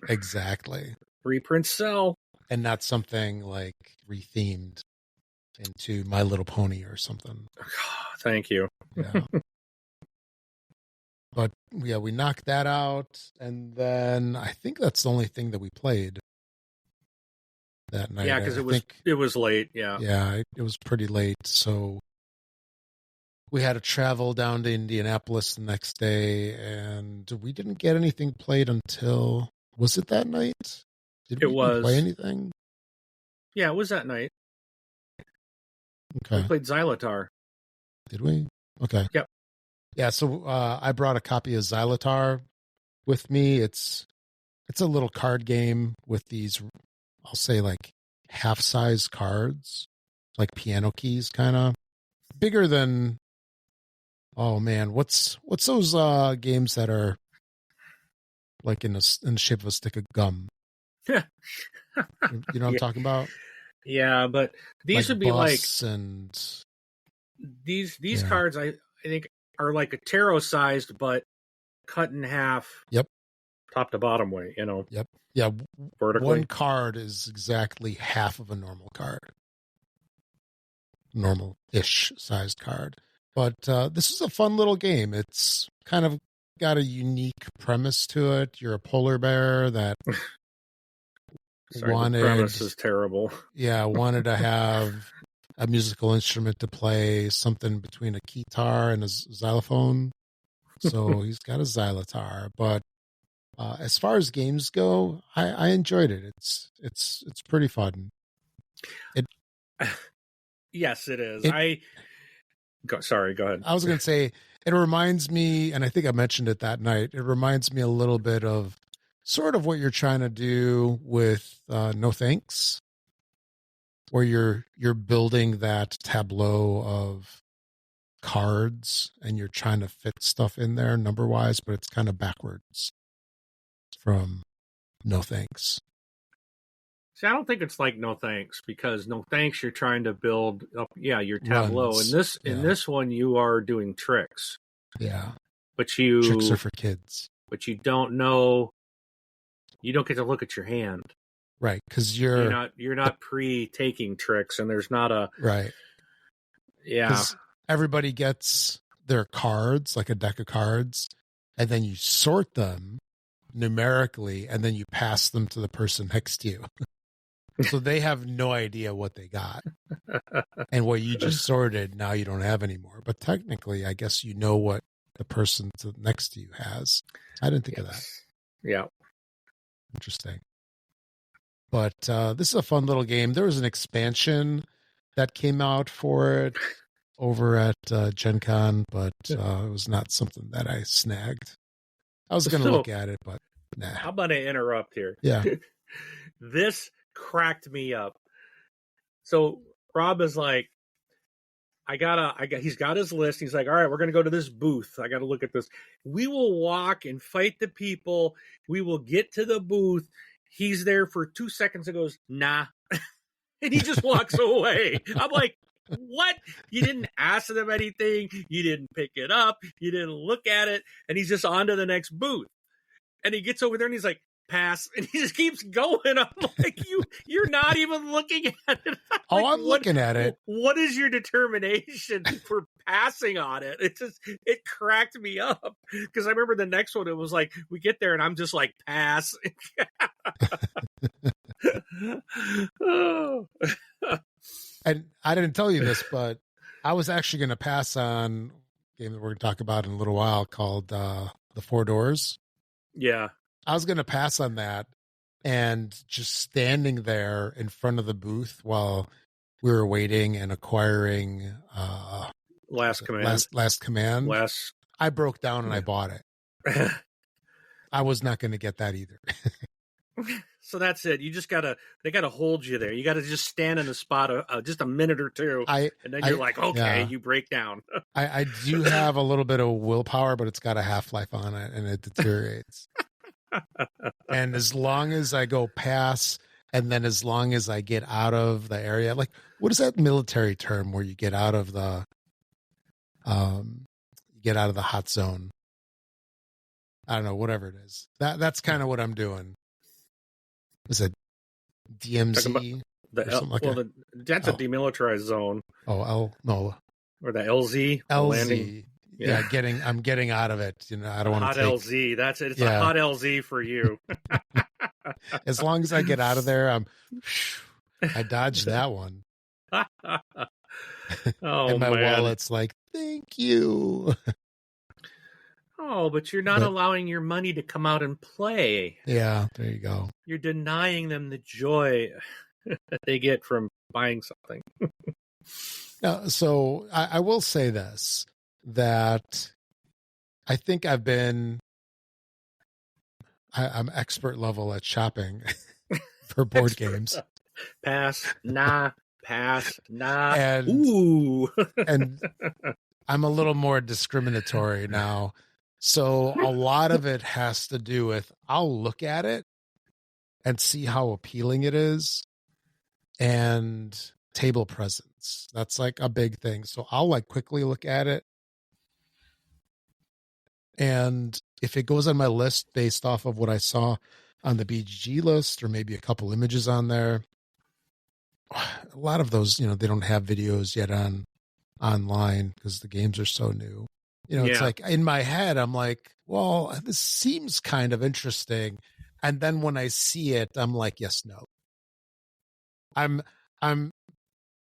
Exactly. Reprints sell. And not something like rethemed into My Little Pony or something. Thank you. Yeah. But yeah, we knocked that out. And then I think that's the only thing that we played that night. Yeah, because it was late. Yeah. Yeah, it was pretty late. So we had to travel down to Indianapolis the next day, and we didn't get anything played until, was it that night? Did we play anything? Yeah, it was that night. Okay. We played Xylotar. Did we? Okay. Yep. Yeah, so I brought a copy of Xylotar with me. It's a little card game with these, I'll say, like half-size cards, like piano keys, kind of bigger than. Oh man, what's those games that are like in the shape of a stick of gum? You know what I'm talking about? Yeah, but these would be like and these cards. I think are like a tarot sized, but cut in half. Yep. Top to bottom way. You know. Yep. Yeah. Vertically. One card is exactly half of a normal card. Normal-ish sized card. But this is a fun little game. It's kind of got a unique premise to it. You're a polar bear that the premise is terrible. Yeah, wanted to have a musical instrument to play, something between a guitar and a xylophone. So he's got a Xylotar. But as far as games go, I enjoyed it. It's pretty fun. Yes, it is. Sorry, go ahead. I was going to say, it reminds me, and I think I mentioned it that night, it reminds me a little bit of sort of what you're trying to do with No Thanks, where you're building that tableau of cards and you're trying to fit stuff in there number-wise, but it's kind of backwards from No Thanks. See, I don't think it's like No Thanks, because No Thanks, you're trying to build up, your tableau. In this one, you are doing tricks. Yeah. But tricks are for kids. But you don't know. You don't get to look at your hand. Right, because you're not pre-taking tricks, and there's not a right. Yeah. Everybody gets their cards, like a deck of cards, and then you sort them numerically, and then you pass them to the person next to you. So they have no idea what they got. And what you just sorted, now you don't have anymore. But technically, I guess you know what the person next to you has. I didn't think of that. Yeah. Interesting. But this is a fun little game. There was an expansion that came out for it over at GenCon, but it was not something that I snagged. I was going to look at it, but nah. How about I interrupt here? Yeah. This cracked me up. So Rob is like, he's got his list. He's like, all right, we're going to go to this booth. I got to look at this. We will walk and fight the people. We will get to the booth. He's there for 2 seconds and goes, nah. And he just walks away. I'm like, What? You didn't ask them anything. You didn't pick it up. You didn't look at it. And he's just on to the next booth. And he gets over there and he's like, pass. And he just keeps going. I'm like, you're not even looking at it. I'm looking at it. What is your determination for passing on it? It cracked me up. Because I remember the next one, it was like, we get there and I'm just like, pass. And I didn't tell you this, but I was actually going to pass on a game that we're going to talk about in a little while called The Four Doors. Yeah. I was going to pass on that, and just standing there in front of the booth while we were waiting and acquiring Last Command. I broke down and I bought it. I was not going to get that either. So that's it. You just they gotta hold you there. You gotta just stand in the spot just a minute or two, and then you're like, okay, you break down. I do have a little bit of willpower, but it's got a half-life on it, and it deteriorates. And as long as I go past, and then as long as I get out of the area, like, what is that military term where you get out of the hot zone? I don't know, whatever it is. That's kind of what I'm doing. Is it DMZ? That's a demilitarized zone. Oh, no. Or the LZ. LZ. Yeah, I'm getting out of it. You know, I don't want to take... LZ. That's it. It's a hot LZ for you. As long as I get out of there, I dodged that one. And my wallet's like, thank you. Oh, but you're not allowing your money to come out and play. Yeah, there you go. You're denying them the joy that they get from buying something. So I will say this, that I think I'm expert level at shopping for board games. Pass, nah. And, ooh. And I'm a little more discriminatory now. So a lot of it has to do with, I'll look at it and see how appealing it is, and table presence. That's like a big thing. So I'll like quickly look at it. And if it goes on my list based off of what I saw on the BGG list, or maybe a couple images on there, a lot of those, they don't have videos yet online because the games are so new. It's like in my head, I'm like, well, this seems kind of interesting. And then when I see it, I'm like, yes, no. I'm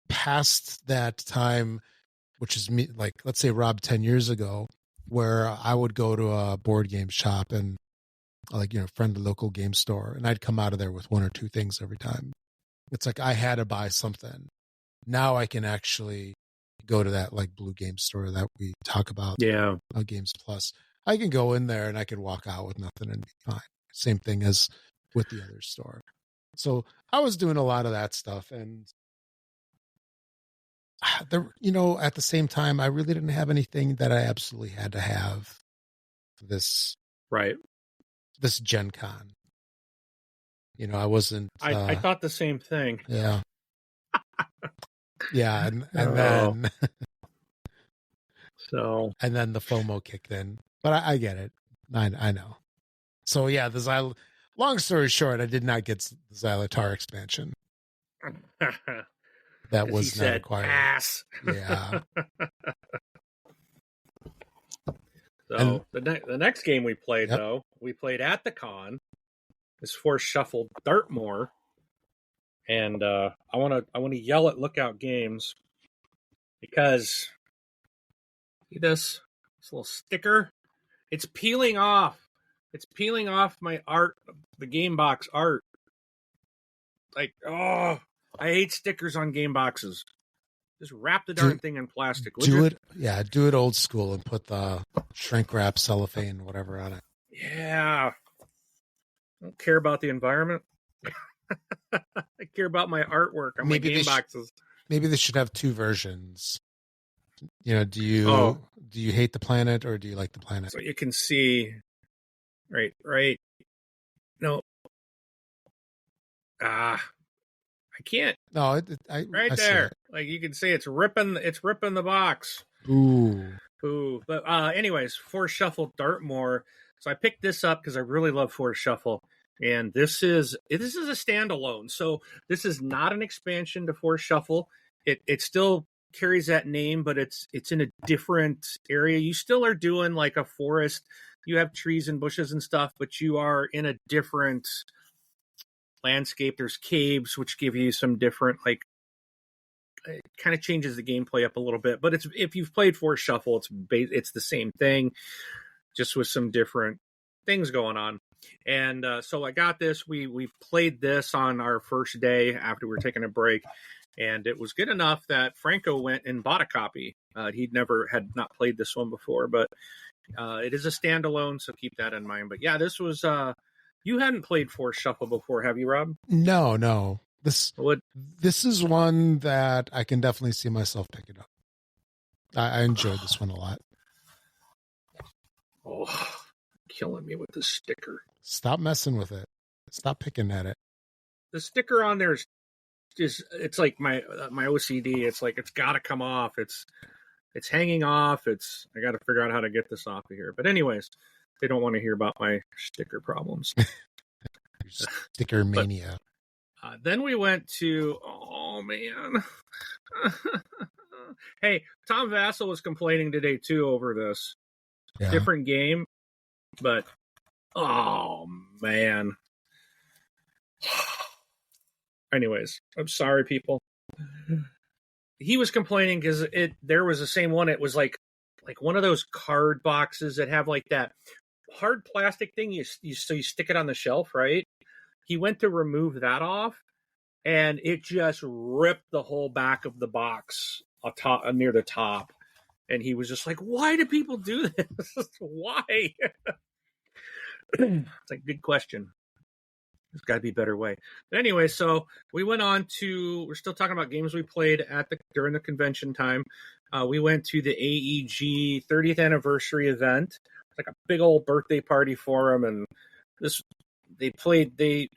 past that time, which is me, like, let's say Rob 10 years ago, where I would go to a board game shop and friend the local game store, and I'd come out of there with one or two things every time. It's like I had to buy something. Now I can actually go to that like Blue Game store that we talk about. Yeah. Games Plus. I can go in there and I can walk out with nothing and be fine. Same thing as with the other store. So I was doing a lot of that stuff, and at the same time, I really didn't have anything that I absolutely had to have for this GenCon. I wasn't. I thought the same thing. Yeah. Yeah, and then and then the FOMO kicked in. But I get it. I know. So yeah, long story short, I did not get the Xylotar expansion. That was not acquired. Pass. Yeah. So the next game we played, though, we played at the con, is Force Shuffle Dartmoor. And I want to yell at Lookout Games because see this little sticker? It's peeling off. It's peeling off my art, the game box art. Like, I hate stickers on game boxes. Just wrap the darn thing in plastic. Do it old school and put the shrink wrap, cellophane, whatever on it. Yeah. I don't care about the environment. I care about my artwork on my game boxes. Maybe they should have two versions. Do you hate the planet or do you like the planet? So you can see, right. No. I can't. No, right I there. Like you can see, it's ripping the box. Ooh. But anyways, Force Shuffle Dartmoor. So I picked this up because I really love Force Shuffle, and this is a standalone. So this is not an expansion to Force Shuffle. It still carries that name, but it's in a different area. You still are doing like a forest. You have trees and bushes and stuff, but you are in a different landscape. There's caves, which give you some different, like, it kind of changes the gameplay up a little bit. But if you've played Force Shuffle, it's the same thing, just with some different things going on. And so I got this. We played this on our first day after we were taking a break, and it was good enough that Franco went and bought a copy. Had not played this one before, but it is a standalone, so keep that in mind. But yeah, this was you hadn't played Force Shuffle before, have you, Rob? No. This is one that I can definitely see myself picking up. I enjoyed this one a lot. Oh, killing me with the sticker. Stop messing with it. Stop picking at it. The sticker on there is it's like my OCD. It's like it's got to come off. It's hanging off. I got to figure out how to get this off of here. But anyways, they don't want to hear about my sticker problems. Sticker mania. Then we went to, oh man. Hey, Tom Vassell was complaining today too over this. Yeah. Different game, but oh man. Anyways, I'm sorry, people. He was complaining because there was the same one. It was like one of those card boxes that have like that hard plastic thing. You stick it on the shelf, right? He went to remove that off, and it just ripped the whole back of the box near the top. And he was just like, "Why do people do this? Why?" It's like, good question. There's got to be a better way. But anyway, so we went on to, we're still talking about games we played during the convention time. We went to the AEG 30th anniversary event. It's like a big old birthday party for them. And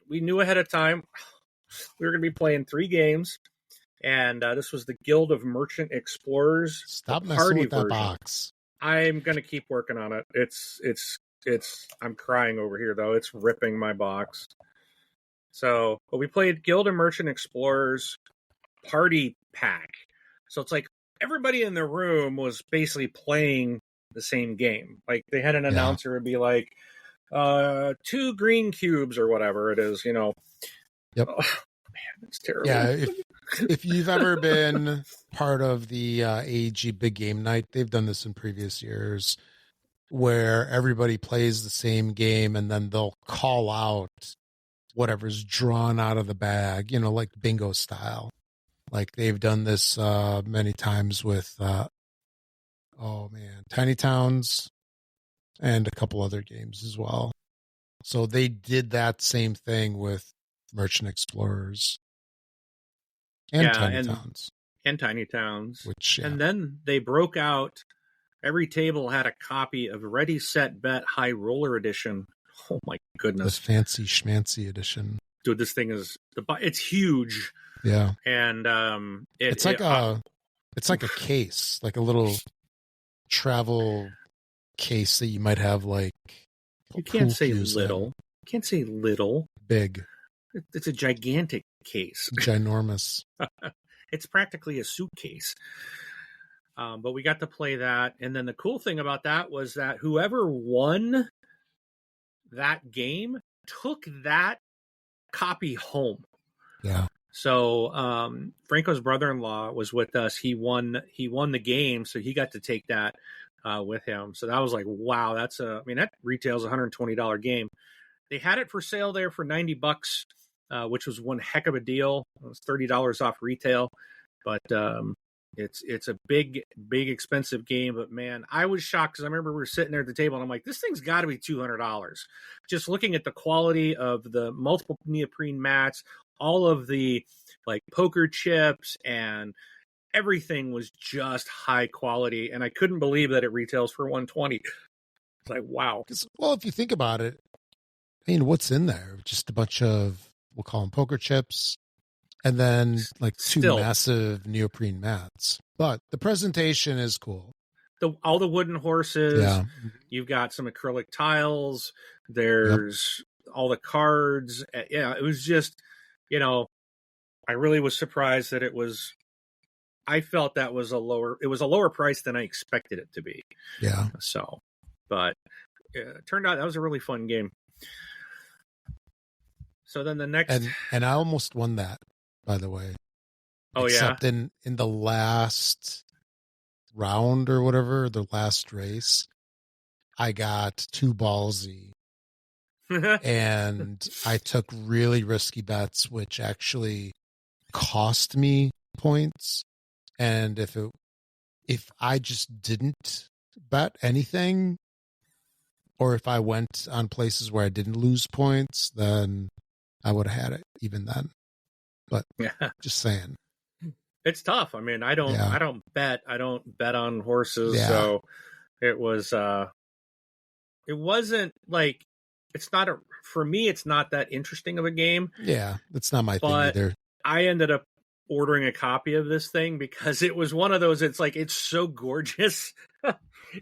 we knew ahead of time we were going to be playing 3 games. And this was the Guild of Merchant Explorers. Stop messing with that box. I'm going to keep working on it. I'm crying over here, though. It's ripping my box. So, but we played Guild of Merchant Explorers Party Pack. So it's like everybody in the room was basically playing the same game. Like they had an announcer would be like, 2 green cubes or whatever it is, Yep. Oh, man, it's terrible. Yeah, if you've ever been part of the AEG Big Game Night, they've done this in previous years where everybody plays the same game and then they'll call out whatever's drawn out of the bag, like bingo style. Like they've done this many times with, Tiny Towns and a couple other games as well. So they did that same thing with Merchant Explorers and Tiny Towns. And Tiny Towns. And then they broke out, every table had a copy of Ready, Set, Bet High Roller Edition. Oh my goodness. The fancy schmancy edition. Dude, this thing it's huge. Yeah. And it's like a case, like a little travel case that you might have like you can't say little. You can't say little. Big. It's a gigantic case. Ginormous. It's practically a suitcase. But we got to play that. And then the cool thing about that was that whoever won that game took that copy home. Yeah. So Franco's brother-in-law was with us. He won the game, so he got to take that with him. So that was like, wow, that retails $120 game. They had it for sale there for $90, which was one heck of a deal. It was $30 off retail, but it's a big expensive game. But man, I was shocked because I remember we were sitting there at the table and I'm like, this thing's got to be $200. Just looking at the quality of the multiple neoprene mats, all of the like poker chips and everything was just high quality, and I couldn't believe that it retails for $120. It's like, wow. Well, if you think about it, I mean, what's in there? Just a bunch of, we'll call them poker chips And then like two massive neoprene mats. But the presentation is cool. All the wooden horses. Yeah. You've got some acrylic tiles. There's all the cards. Yeah, it was just, I really was surprised that I felt that was a lower price than I expected it to be. Yeah. So, but it turned out that was a really fun game. So then the next... And I almost won that, by the way. Oh, Except in the last round or whatever, the last race, I got too ballsy. And I took really risky bets, which actually cost me points. And if I just didn't bet anything, or if I went on places where I didn't lose points, then I would have had it even then. But just saying. It's tough. I mean, I don't bet on horses. Yeah. So it wasn't like, for me, it's not that interesting of a game. Yeah. It's not my thing either. I ended up ordering a copy of this thing because it was one of those, it's like, it's so gorgeous.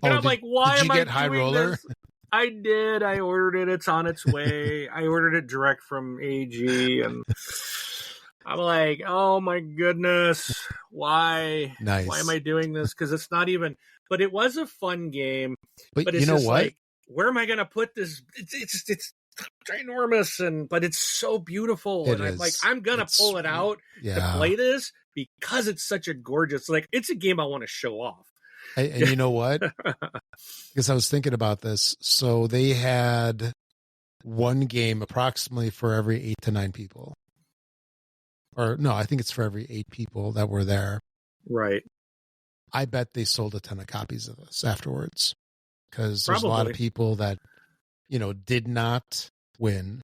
I'm like, why am I doing High Roller? This? I did. I ordered it. It's on its way. I ordered it direct from AG, and I'm like, oh my goodness, why? Nice. Why am I doing this? Because it's not even. But it was a fun game. But it's you know just what? Like, where am I going to put this? It's ginormous, but it's so beautiful. I'm like, I'm gonna pull it out to play this because it's such a gorgeous. Like, it's a game I want to show off. And you know what? Because I was thinking about this. So they had one game approximately for every 8 to 9 people. Or no, I think it's for every 8 people that were there. Right. I bet they sold a ton of copies of this afterwards. Because there's a lot of people that, did not win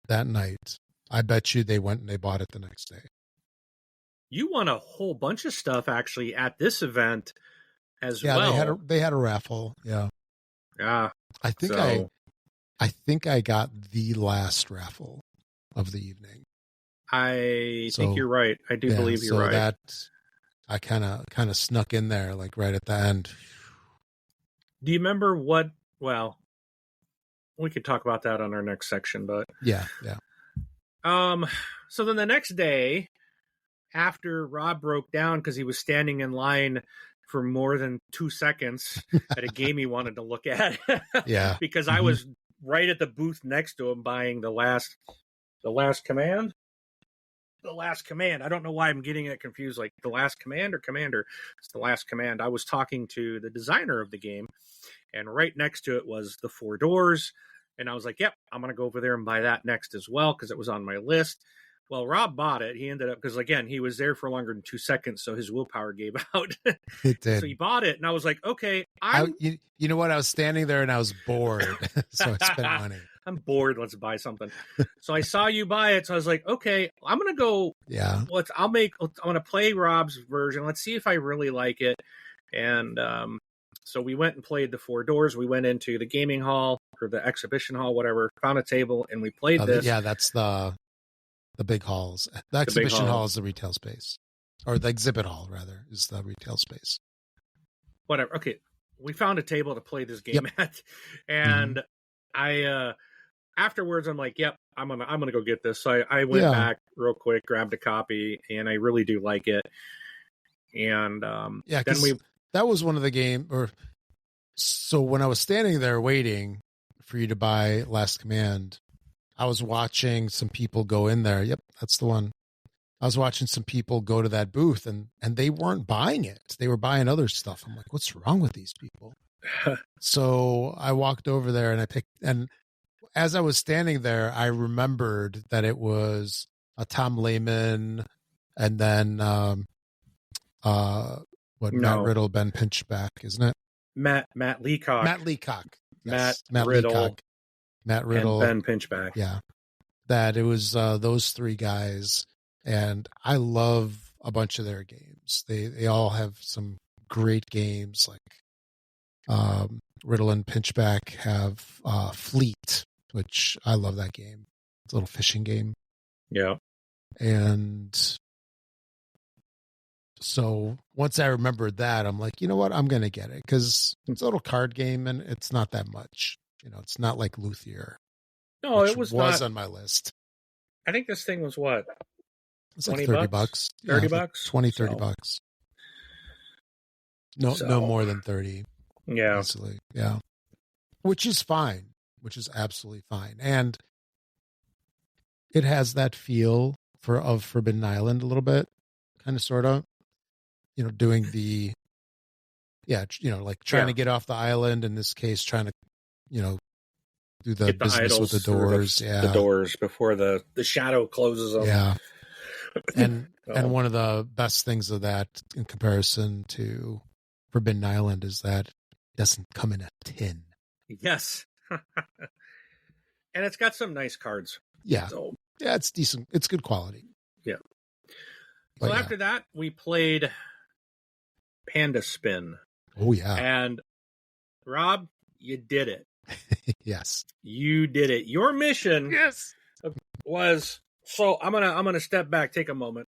that night. I bet you they went and they bought it the next day. You won a whole bunch of stuff actually at this event as well. Yeah, they had a raffle. Yeah. Yeah. I think I got the last raffle of the evening. I think you're right. I do believe you're right. That I kind of snuck in there like right at the end. Do you remember well, we could talk about that on our next section, but yeah. So then the next day, after Rob broke down because he was standing in line for more than 2 seconds at a game he wanted to look at. Yeah. Because I was right at the booth next to him buying the last command. The Last Command. I don't know why I'm getting it confused. Like The Last Command or Commander. It's The Last Command. I was talking to the designer of the game, and right next to it was the 4 Doors. And I was like, yep, I'm going to go over there and buy that next as well because it was on my list. Well, Rob bought it. He ended up, because again, he was there for longer than 2 seconds, so his willpower gave out. It did. So he bought it, and I was like, okay. You know what? I was standing there and I was bored, so I spent money. I'm bored. Let's buy something. So I saw you buy it, so I was like, okay, I'm gonna go. Yeah. I'm gonna play Rob's version. Let's see if I really like it. And so we went and played the 4 Doors. We went into the gaming hall or the exhibition hall, whatever. Found a table and we played this. Yeah, that's the big halls. The exhibition hall is the retail space, or the exhibit hall rather is the retail space. Whatever. Okay, we found a table to play this game at, and I afterwards I'm like, yep, I'm gonna go get this. So I went back real quick, grabbed a copy, and I really do like it. And then that was one of the game. So when I was standing there waiting for you to buy Last Command, I was watching some people go in there. Yep, that's the one. I was watching some people go to that booth, and they weren't buying it. They were buying other stuff. I'm like, what's wrong with these people? So I walked over there and I picked, and as I was standing there, I remembered that it was a Tom Lehman and then Matt Riddle, Ben Pinchback, isn't it? Matt Leacock. Matt Leacock. Yes. Matt Riddle. Leacock. Matt Riddle. And Ben Pinchback. Yeah. That it was those 3 guys. And I love a bunch of their games. They all have some great games. Like Riddle and Pinchback have Fleet, which I love that game. It's a little fishing game. Yeah. And so once I remembered that, I'm like, you know what? I'm going to get it because it's a little card game and it's not that much. It's not like Luthier. No, it was not on my list. I think this thing was what? It's like $30. $30? Like 20, $30. No more than 30. Yeah. Easily. Yeah. Which is fine. Which is absolutely fine. And it has that feel of Forbidden Island a little bit, kind of, sort of, doing the, like trying to get off the island, in this case, trying to, do the business with the doors. The doors before the shadow closes them. Yeah. And and one of the best things of that in comparison to Forbidden Island is that it doesn't come in a tin. Yes. And it's got some nice cards. Yeah. So, yeah, it's decent. It's good quality. Yeah. So after that, we played Panda Spin. Oh, yeah. And Rob, you did it. Yes. You did it. Your mission was, so I'm gonna step back, take a moment.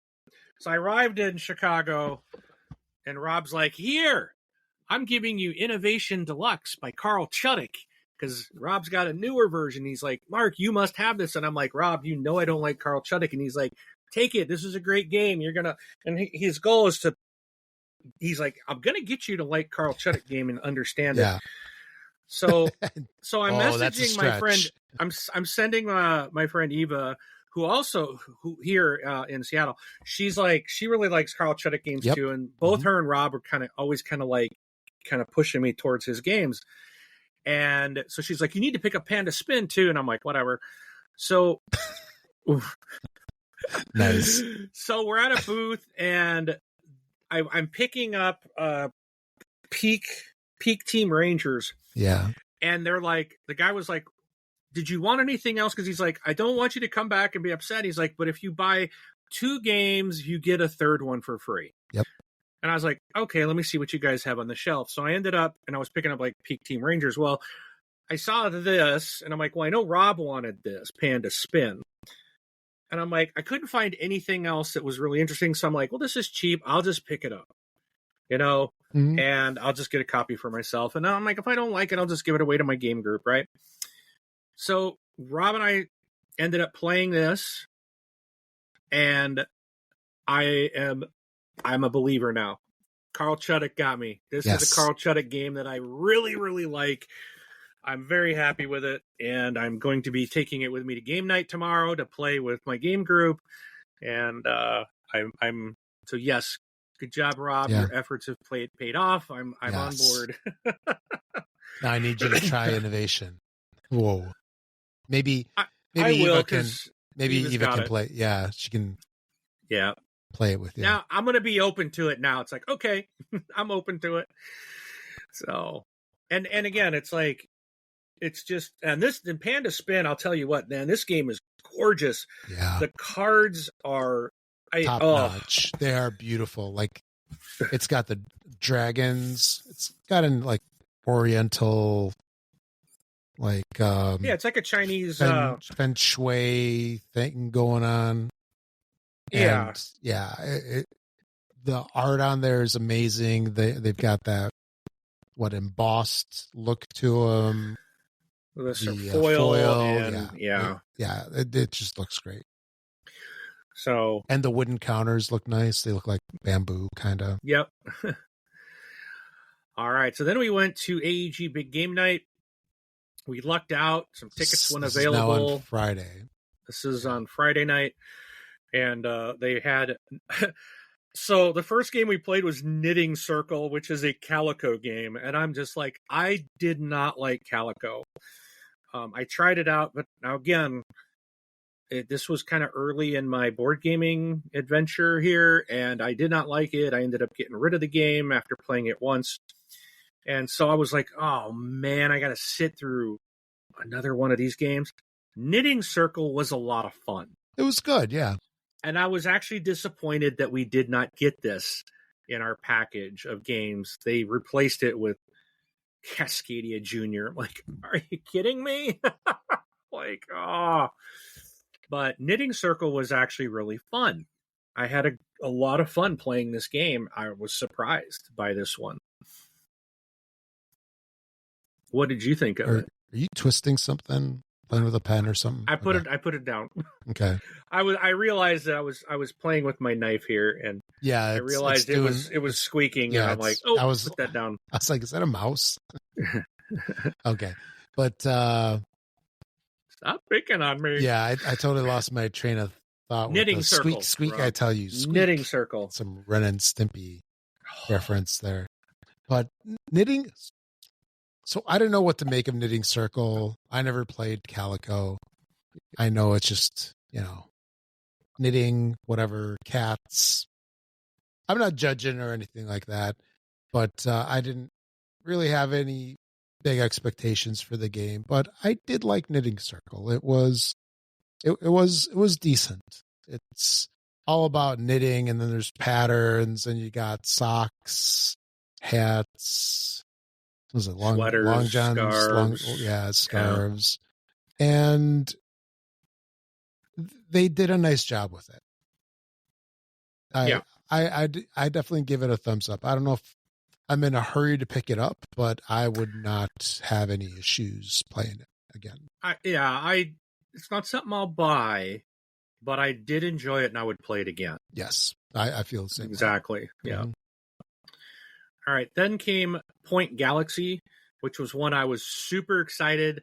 So I arrived in Chicago, and Rob's like, here, I'm giving you Innovation Deluxe by Carl Chuddick, because Rob's got a newer version. He's like, Mark, you must have this. And I'm like, Rob, you know I don't like Carl Chuddick. And he's like, take it. This is a great game. You're going to, and his goal is to, he's like, I'm going to get you to like Carl Chuddick game and understand it. So I'm messaging my friend, I'm sending my friend Eva, who here in Seattle, she's like, she really likes Carl Chuddick games too. And both her and Rob are always pushing me towards his games. And so she's like, you need to pick up Panda Spin too. And I'm like, whatever. So nice. So we're at a booth, and I'm picking up Peak Team Rangers. Yeah. And they're like, the guy was like, did you want anything else? Because he's like, I don't want you to come back and be upset. He's like, but if you buy 2 games, you get a third one for free. Yep. And I was like, okay, let me see what you guys have on the shelf. So I ended up, and I was picking up like Peak Team Rangers. Well, I saw this, and I'm like, well, I know Rob wanted this, Panda Spin. And I'm like, I couldn't find anything else that was really interesting. So I'm like, well, this is cheap. I'll just pick it up, and I'll just get a copy for myself. And I'm like, if I don't like it, I'll just give it away to my game group, right? So Rob and I ended up playing this, and I'm a believer now. Carl Chuddick got me. This is a Carl Chuddick game that I really, really like. I'm very happy with it, and I'm going to be taking it with me to game night tomorrow to play with my game group. And I'm so yes, good job, Rob. Yeah. Your efforts have paid off. I'm on board. Now I need you to try Innovation. Whoa, maybe I will, Eva can play. Yeah, she can. Yeah. Play it with you. Now I'm going to be open to it now. It's like, okay, I'm open to it. So, and again, it's like, it's just, and Panda Spin, I'll tell you what, man, this game is gorgeous. Yeah. The cards are top notch. They are beautiful. Like, it's got the dragons. It's got an like Oriental, like, it's like a Chinese feng shui thing going on. And the art on there is amazing. They've got that embossed look to them. There's some foil and it just looks great. So, and the wooden counters look nice. They look like bamboo, kind of. Yep. All right. So then we went to AEG Big Game Night. We lucked out. Some tickets went available. This is now on Friday. This is on Friday night. And they had... So the first game we played was Knitting Circle, which is a Calico game. And I'm just like, I did not like Calico. I tried it out, but now again, this was kind of early in my board gaming adventure here, and I did not like it. I ended up getting rid of the game after playing it once. And so I was like, oh man, I got to sit through another one of these games. Knitting Circle was a lot of fun. It was good, yeah. And I was actually disappointed that we did not get this in our package of games. They replaced it with Cascadia Jr. I'm like, are you kidding me? Like, oh. But Knitting Circle was actually really fun. I had a lot of fun playing this game. I was surprised by this one. What did you think of it? Are you twisting something? Playing with a pen or something? I put it down. Okay. I realized that I was playing with my knife here, and I realized it was squeaking, and I'm like, put that down. I was like, is that a mouse? Okay. But stop picking on me. Yeah, I totally lost my train of thought. Knitting with Circle. Squeak, Rob. I tell you. Squeak. Knitting Circle. Some Ren and Stimpy reference there. But Knitting... So I don't know what to make of Knitting Circle. I never played Calico. I know it's just, knitting, whatever, cats. I'm not judging or anything like that, but I didn't really have any big expectations for the game. But I did like Knitting Circle. It was decent. It's all about knitting, and then there's patterns, and you got socks, hats. Was it sweaters, long johns, scarves. Scarves, and they did a nice job with it. I definitely give it a thumbs up. I don't know if I'm in a hurry to pick it up, but I would not have any issues playing it again. It's not something I'll buy, but I did enjoy it, and I would play it again. Yes, I feel the same. Exactly. Way. Yeah. Mm-hmm. All right. Then came Point Galaxy, which was one I was super excited.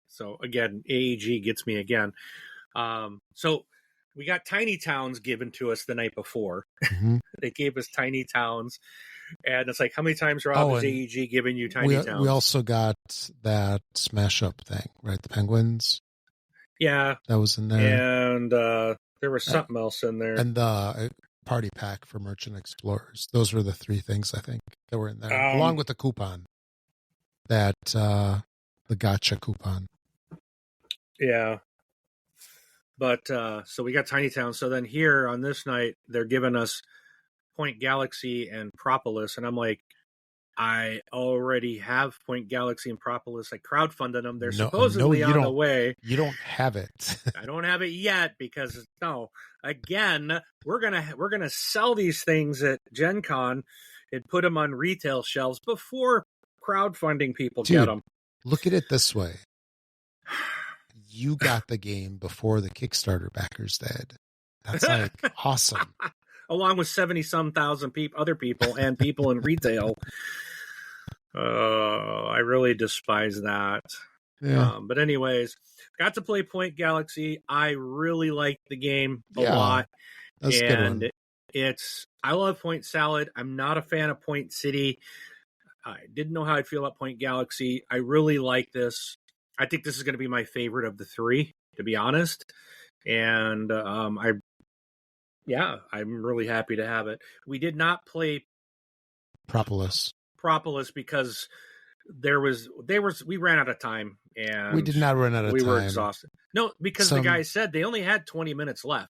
So again, AEG gets me again. So we got Tiny Towns given to us the night before. Mm-hmm. They gave us Tiny Towns. And it's like, how many times, Rob, has AEG given you Tiny Towns? We also got that Smash Up thing, right? The Penguins. Yeah. That was in there. And there was something else in there. And the party pack for Merchant Explorers. Those were the three things I think that were in there, along with the coupon, the gotcha coupon. Yeah, but so we got Tiny Town. So then here on this night, they're giving us Point Galaxy and Propolis, and I'm like, I already have Point Galaxy and Propolis. I crowdfunded them. They're supposedly on the way. You don't have it. I don't have it yet because again, we're gonna sell these things at GenCon and put them on retail shelves before crowdfunding people get them. Look at it this way: you got the game before the Kickstarter backers did. That's like awesome. Along with 70-some thousand other people and people in retail. I really despise that. Yeah. But anyways, got to play Point Galaxy. I really liked the game a lot. That's and a good one. I love Point Salad. I'm not a fan of Point City. I didn't know how I'd feel about Point Galaxy. I really like this. I think this is going to be my favorite of the three, to be honest. And I'm really happy to have it. We did not play Propolis because we ran out of time, and we did not run out of time. We were exhausted. No, because the guy said they only had 20 minutes left.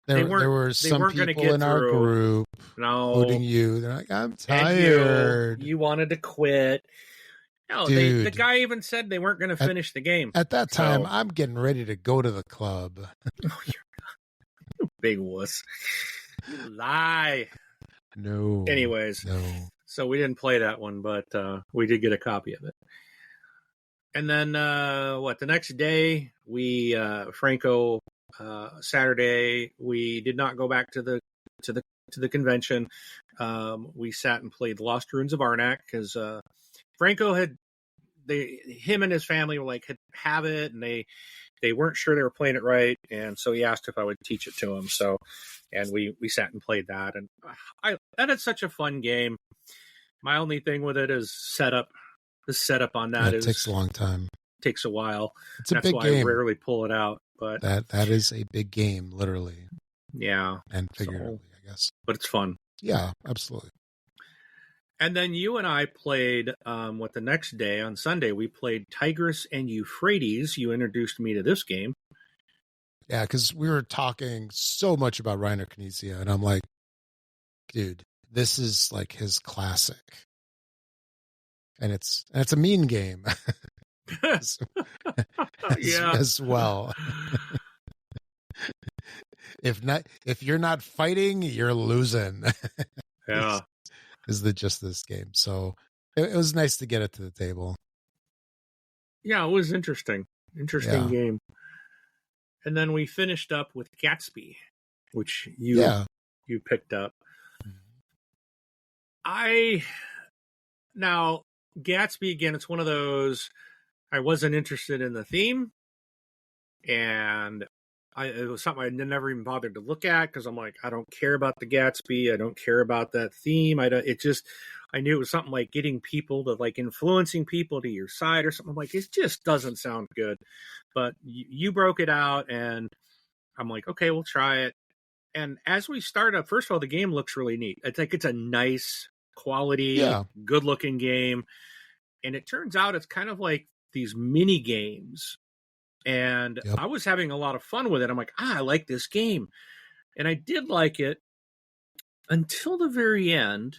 There were some people in our group, including you. They're like, I'm tired. You wanted to quit. No, the guy even said they weren't going to finish the game. At that time, I'm getting ready to go to the club. Oh, you're big wuss. You lie. No. Anyways, so we didn't play that one, but we did get a copy of it. And then the next day, we Franco Saturday, we did not go back to the convention. We sat and played Lost Ruins of Arnak because Franco him and his family were like have it, and they weren't sure they were playing it right, and so he asked if I would teach it to him. So, and we sat and played that, and that is such a fun game. My only thing with it is setup. The setup on that takes a long time. Takes a while. It's a big game. I rarely pull it out, but that is a big game, literally. Yeah, and figuratively, I guess. But it's fun. Yeah, absolutely. And then you and I played, the next day on Sunday, we played Tigris and Euphrates. You introduced me to this game. Yeah, because we were talking so much about Reiner Knizia, and I'm like, dude, this is like his classic. And it's a mean game. as well. If you're not fighting, you're losing. Yeah. is the gist of this game. So it was nice to get it to the table. Yeah, it was interesting. Interesting game. And then we finished up with Gatsby, which you picked up. Now, Gatsby, again, it's one of those, I wasn't interested in the theme, and it was something I never even bothered to look at, because I'm like, I don't care about the Gatsby, I don't care about that theme, I knew it was something like getting people to, like, influencing people to your side or something. I'm like, it just doesn't sound good. But you broke it out, and I'm like, okay, we'll try it. And as we start up, first of all, the game looks really neat. I think it's a nice quality, good-looking game. And it turns out it's kind of like these mini games. And I was having a lot of fun with it. I'm like, I like this game. And I did like it until the very end.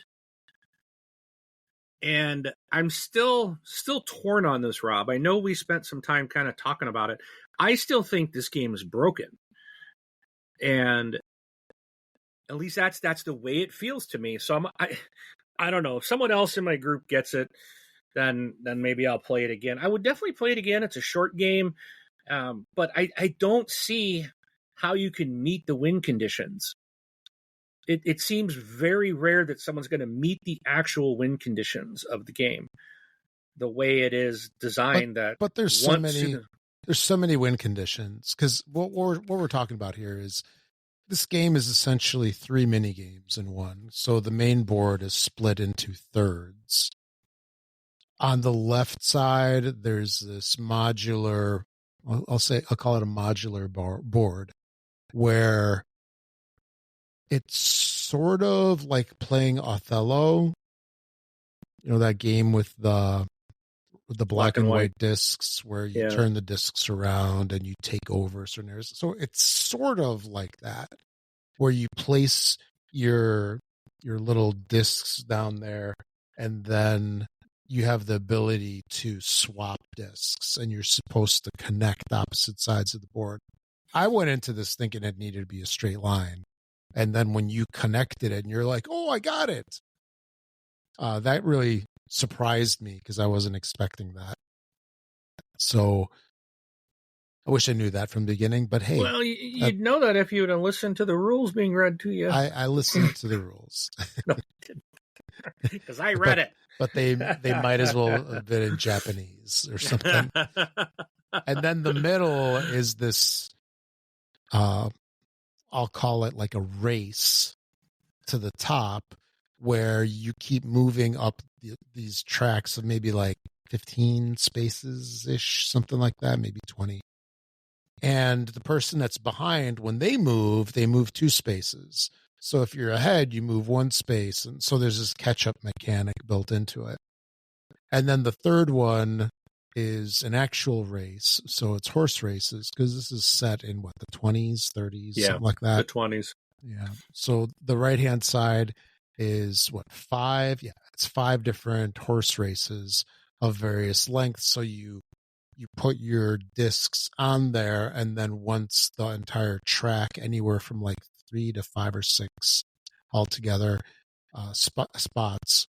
And I'm still torn on this, Rob. I know we spent some time kind of talking about it. I still think this game is broken. And at least that's the way it feels to me. So I don't know. If someone else in my group gets it, then maybe I'll play it again. I would definitely play it again. It's a short game. But I don't see how you can meet the win conditions. It seems very rare that someone's going to meet the actual win conditions of the game, the way it is designed. But there's so many win conditions, because what we're talking about here is this game is essentially 3 mini games in one. So the main board is split into thirds. On the left side, there's this modular, I'll call it a modular board, where it's sort of like playing Othello, that game with the black and white discs, where you turn the discs around and you take over certain areas. So it's sort of like that, where you place your little discs down there, and then you have the ability to swap discs, and you're supposed to connect opposite sides of the board. I went into this thinking it needed to be a straight line. And then when you connected it and you're like, oh, I got it. That really surprised me, because I wasn't expecting that. So I wish I knew that from the beginning, but hey. Well, you'd know that if you would have listened to the rules being read to you. I listened to the rules. Because I read it. But they might as well have been in Japanese or something. And then the middle is this, I'll call it like a race to the top, where you keep moving up these tracks of maybe like 15 spaces-ish, something like that, maybe 20. And the person that's behind, when they move 2 spaces. So if you're ahead, you move 1 space. And so there's this catch-up mechanic built into it. And then the third one is an actual race. So it's horse races, because this is set in the 20s, 30s, something like that. The 20s. Yeah. So the right-hand side is 5? Yeah, it's 5 different horse races of various lengths. So you put your discs on there, and then once the entire track, anywhere from like 3 to 5 or 6 altogether spots,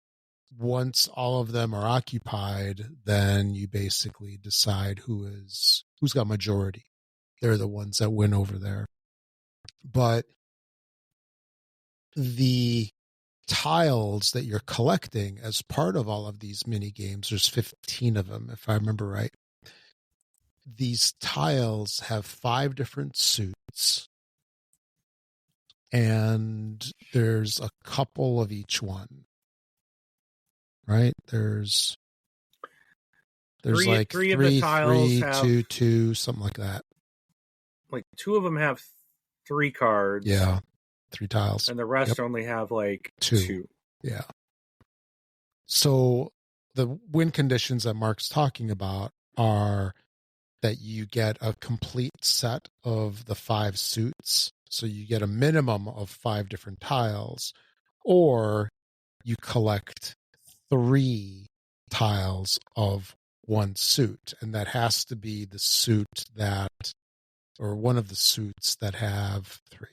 once all of them are occupied, then you basically decide who's got majority. They're the ones that win over there. But the tiles that you're collecting as part of all of these mini games, there's 15 of them, if I remember right. These tiles have 5 different suits, and there's a couple of each one. Right? There's like three of the tiles have 2, something like that. Like 2 of them have 3 cards. Yeah, 3 tiles. And the rest only have like 2. Yeah. So the win conditions that Mark's talking about are that you get a complete set of the 5 suits. So you get a minimum of 5 different tiles, or you collect 3 tiles of one suit, and that has to be the suit that, or one of the suits that have 3,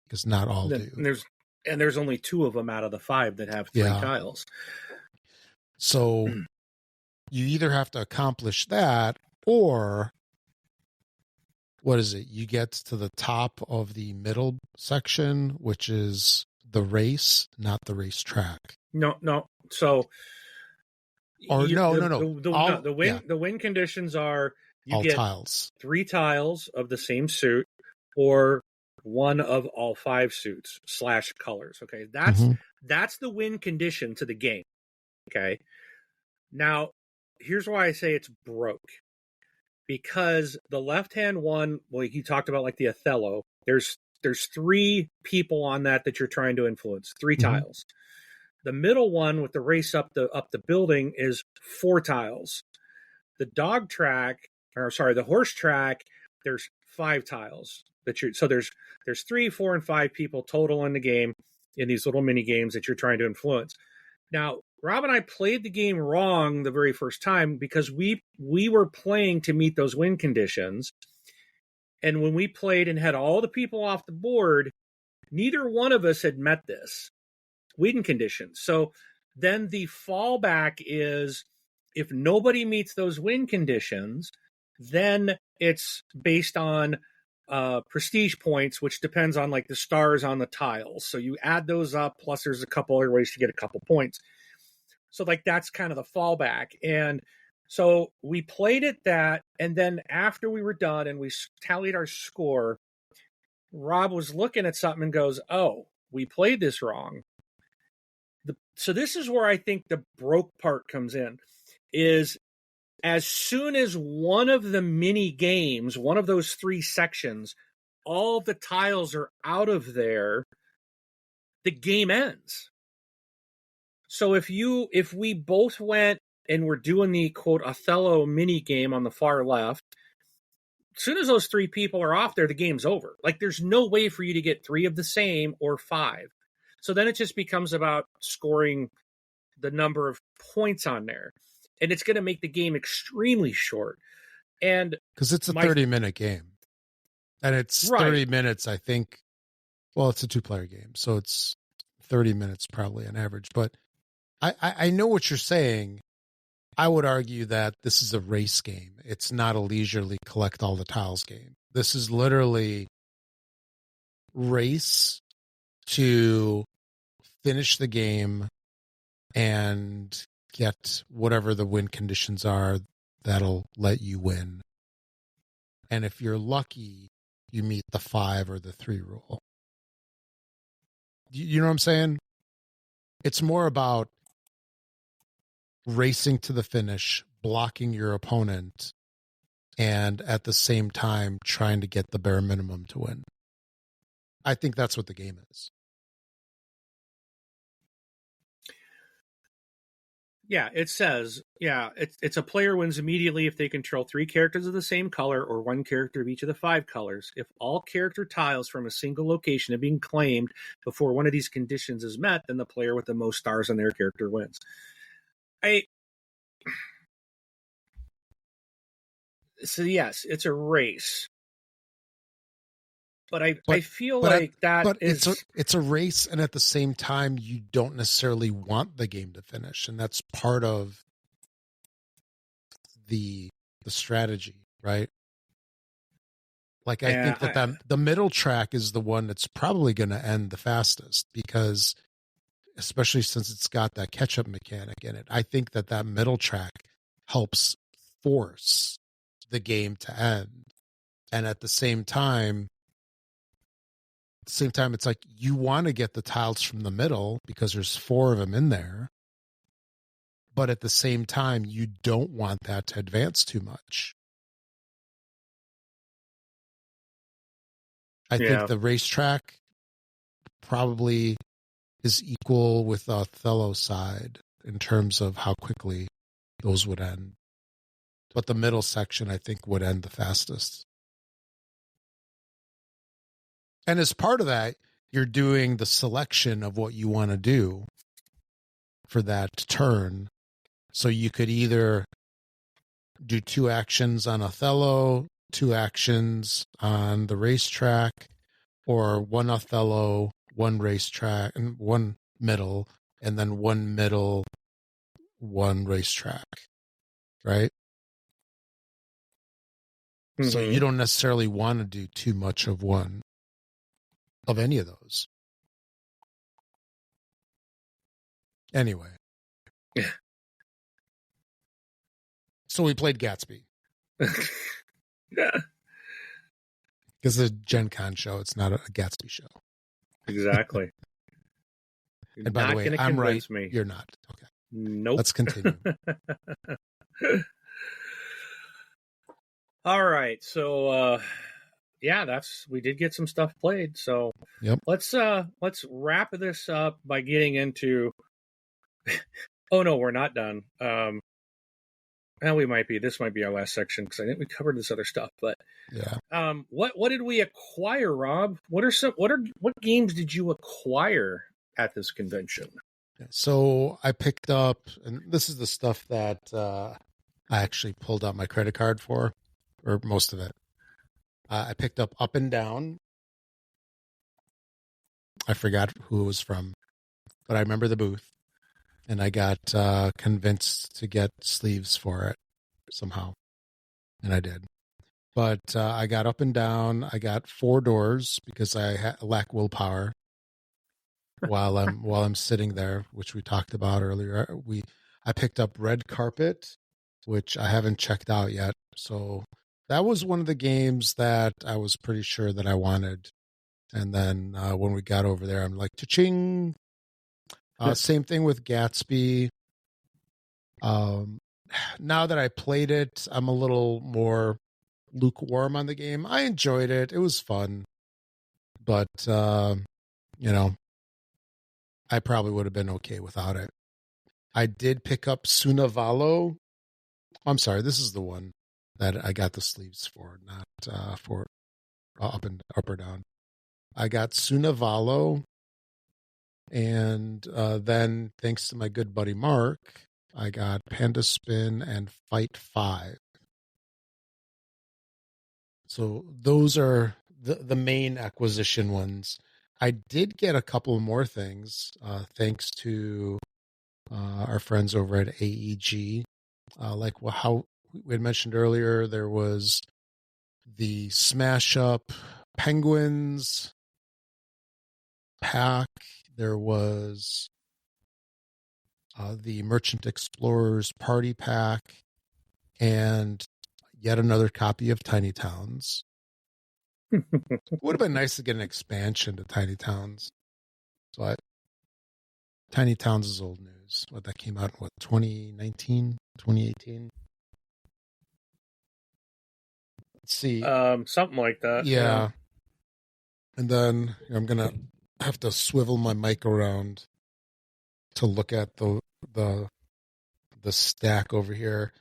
because not all do. And there's only 2 of them out of the 5 that have 3 tiles. So you either have to accomplish that, or what is it? You get to the top of the middle section, which is the race, not the racetrack. No. So, or no. The win conditions are you all get tiles. 3 tiles of the same suit, or one of all 5 suits / colors. Okay, that's the win condition to the game. Okay, now here's why I say it's broke. Because the left-hand one, well, you talked about like the Othello. There's 3 people on that you're trying to influence, 3 tiles. The middle one with the race up the building is 4 tiles. The the horse track, there's 5 tiles so there's 3, 4, and 5 people total in the game in these little mini games that you're trying to influence. Now, Rob and I played the game wrong the very first time because we were playing to meet those win conditions. And when we played and had all the people off the board, neither one of us had met this win condition. So then the fallback is if nobody meets those win conditions, then it's based on prestige points, which depends on like the stars on the tiles. So you add those up, plus there's a couple other ways to get a couple points. So like that's kind of the fallback. And so we played it that, and then after we were done and we tallied our score, Rob was looking at something and goes, "Oh, we played this wrong." So this is where I think the broke part comes in, is as soon as one of the mini games, one of those 3 sections, all the tiles are out of there, the game ends. So if we both went and we're doing the quote Othello mini game on the far left, as soon as those 3 people are off there, the game's over. Like there's no way for you to get 3 of the same or 5. So then it just becomes about scoring the number of points on there. And it's going to make the game extremely short. And because it's a 30-minute game. And it's 30 minutes, I think. Well, it's a 2-player game, so it's 30 minutes probably on average. But I know what you're saying. I would argue that this is a race game. It's not a leisurely collect all the tiles game. This is literally race to finish the game and get whatever the win conditions are that'll let you win. And if you're lucky, you meet the 5 or the 3 rule. You know what I'm saying? It's more about racing to the finish, blocking your opponent, and at the same time trying to get the bare minimum to win. I think that's what the game is. Yeah, it says, it's a player wins immediately if they control 3 characters of the same color or 1 character of each of the 5 colors. If all character tiles from a single location have been claimed before one of these conditions is met, then the player with the most stars on their character wins. So yes, it's a race. But I feel like it's a race, and at the same time, you don't necessarily want the game to finish, and that's part of the strategy, right? Like I think that the middle track is the one that's probably going to end the fastest, because especially since it's got that catch-up mechanic in it. I think that middle track helps force the game to end, and at the same time, it's like you want to get the tiles from the middle because there's 4 of them in there. But at the same time, you don't want that to advance too much. I think the racetrack probably is equal with the Othello side in terms of how quickly those would end. But the middle section, I think, would end the fastest. And as part of that, you're doing the selection of what you want to do for that turn. So you could either do 2 actions on Othello, 2 actions on the racetrack, or 1 Othello, 1 racetrack, and 1 middle, and then 1 middle, 1 racetrack, right? Mm-hmm. So you don't necessarily want to do too much of one of any of those. Anyway. So we played Gatsby. Yeah. Because it's a GenCon show. It's not a Gatsby show. Exactly. And by the way, I'm right. Me. You're not. Okay. Nope. Let's continue. All right. So, we did get some stuff played. So yep. Let's wrap this up by getting into. Oh no, we're not done. Well, we might be. This might be our last section because I think we covered this other stuff. But yeah, what did we acquire, Rob? What games did you acquire at this convention? So I picked up, and this is the stuff that I actually pulled out my credit card for, or most of it. I picked up Up and Down. I forgot who it was from, but I remember the booth. And I got convinced to get sleeves for it somehow. And I did. But I got Up and Down. I got 4 Doors because I lack willpower while I'm sitting there, which we talked about earlier. I picked up Red Carpet, which I haven't checked out yet. So that was one of the games that I was pretty sure that I wanted. And then when we got over there, I'm like, cha-ching. Same thing with Gatsby. Now that I played it, I'm a little more lukewarm on the game. I enjoyed it. It was fun. But, I probably would have been okay without it. I did pick up Sunavalo. I'm sorry, this is the one that I got the sleeves for, not for up or down. I got Sunavalo. And then, thanks to my good buddy Mark, I got Panda Spin and Fight 5. So those are the main acquisition ones. I did get a couple more things, thanks to our friends over at AEG. Like how we had mentioned earlier, there was the Smash Up Penguins pack. There was the Merchant Explorers Party Pack and yet another copy of Tiny Towns. It would have been nice to get an expansion to Tiny Towns. But Tiny Towns is old news. That came out in 2019, 2018? Let's see. Something like that. Yeah. And then I'm going to have to swivel my mic around to look at the stack over here.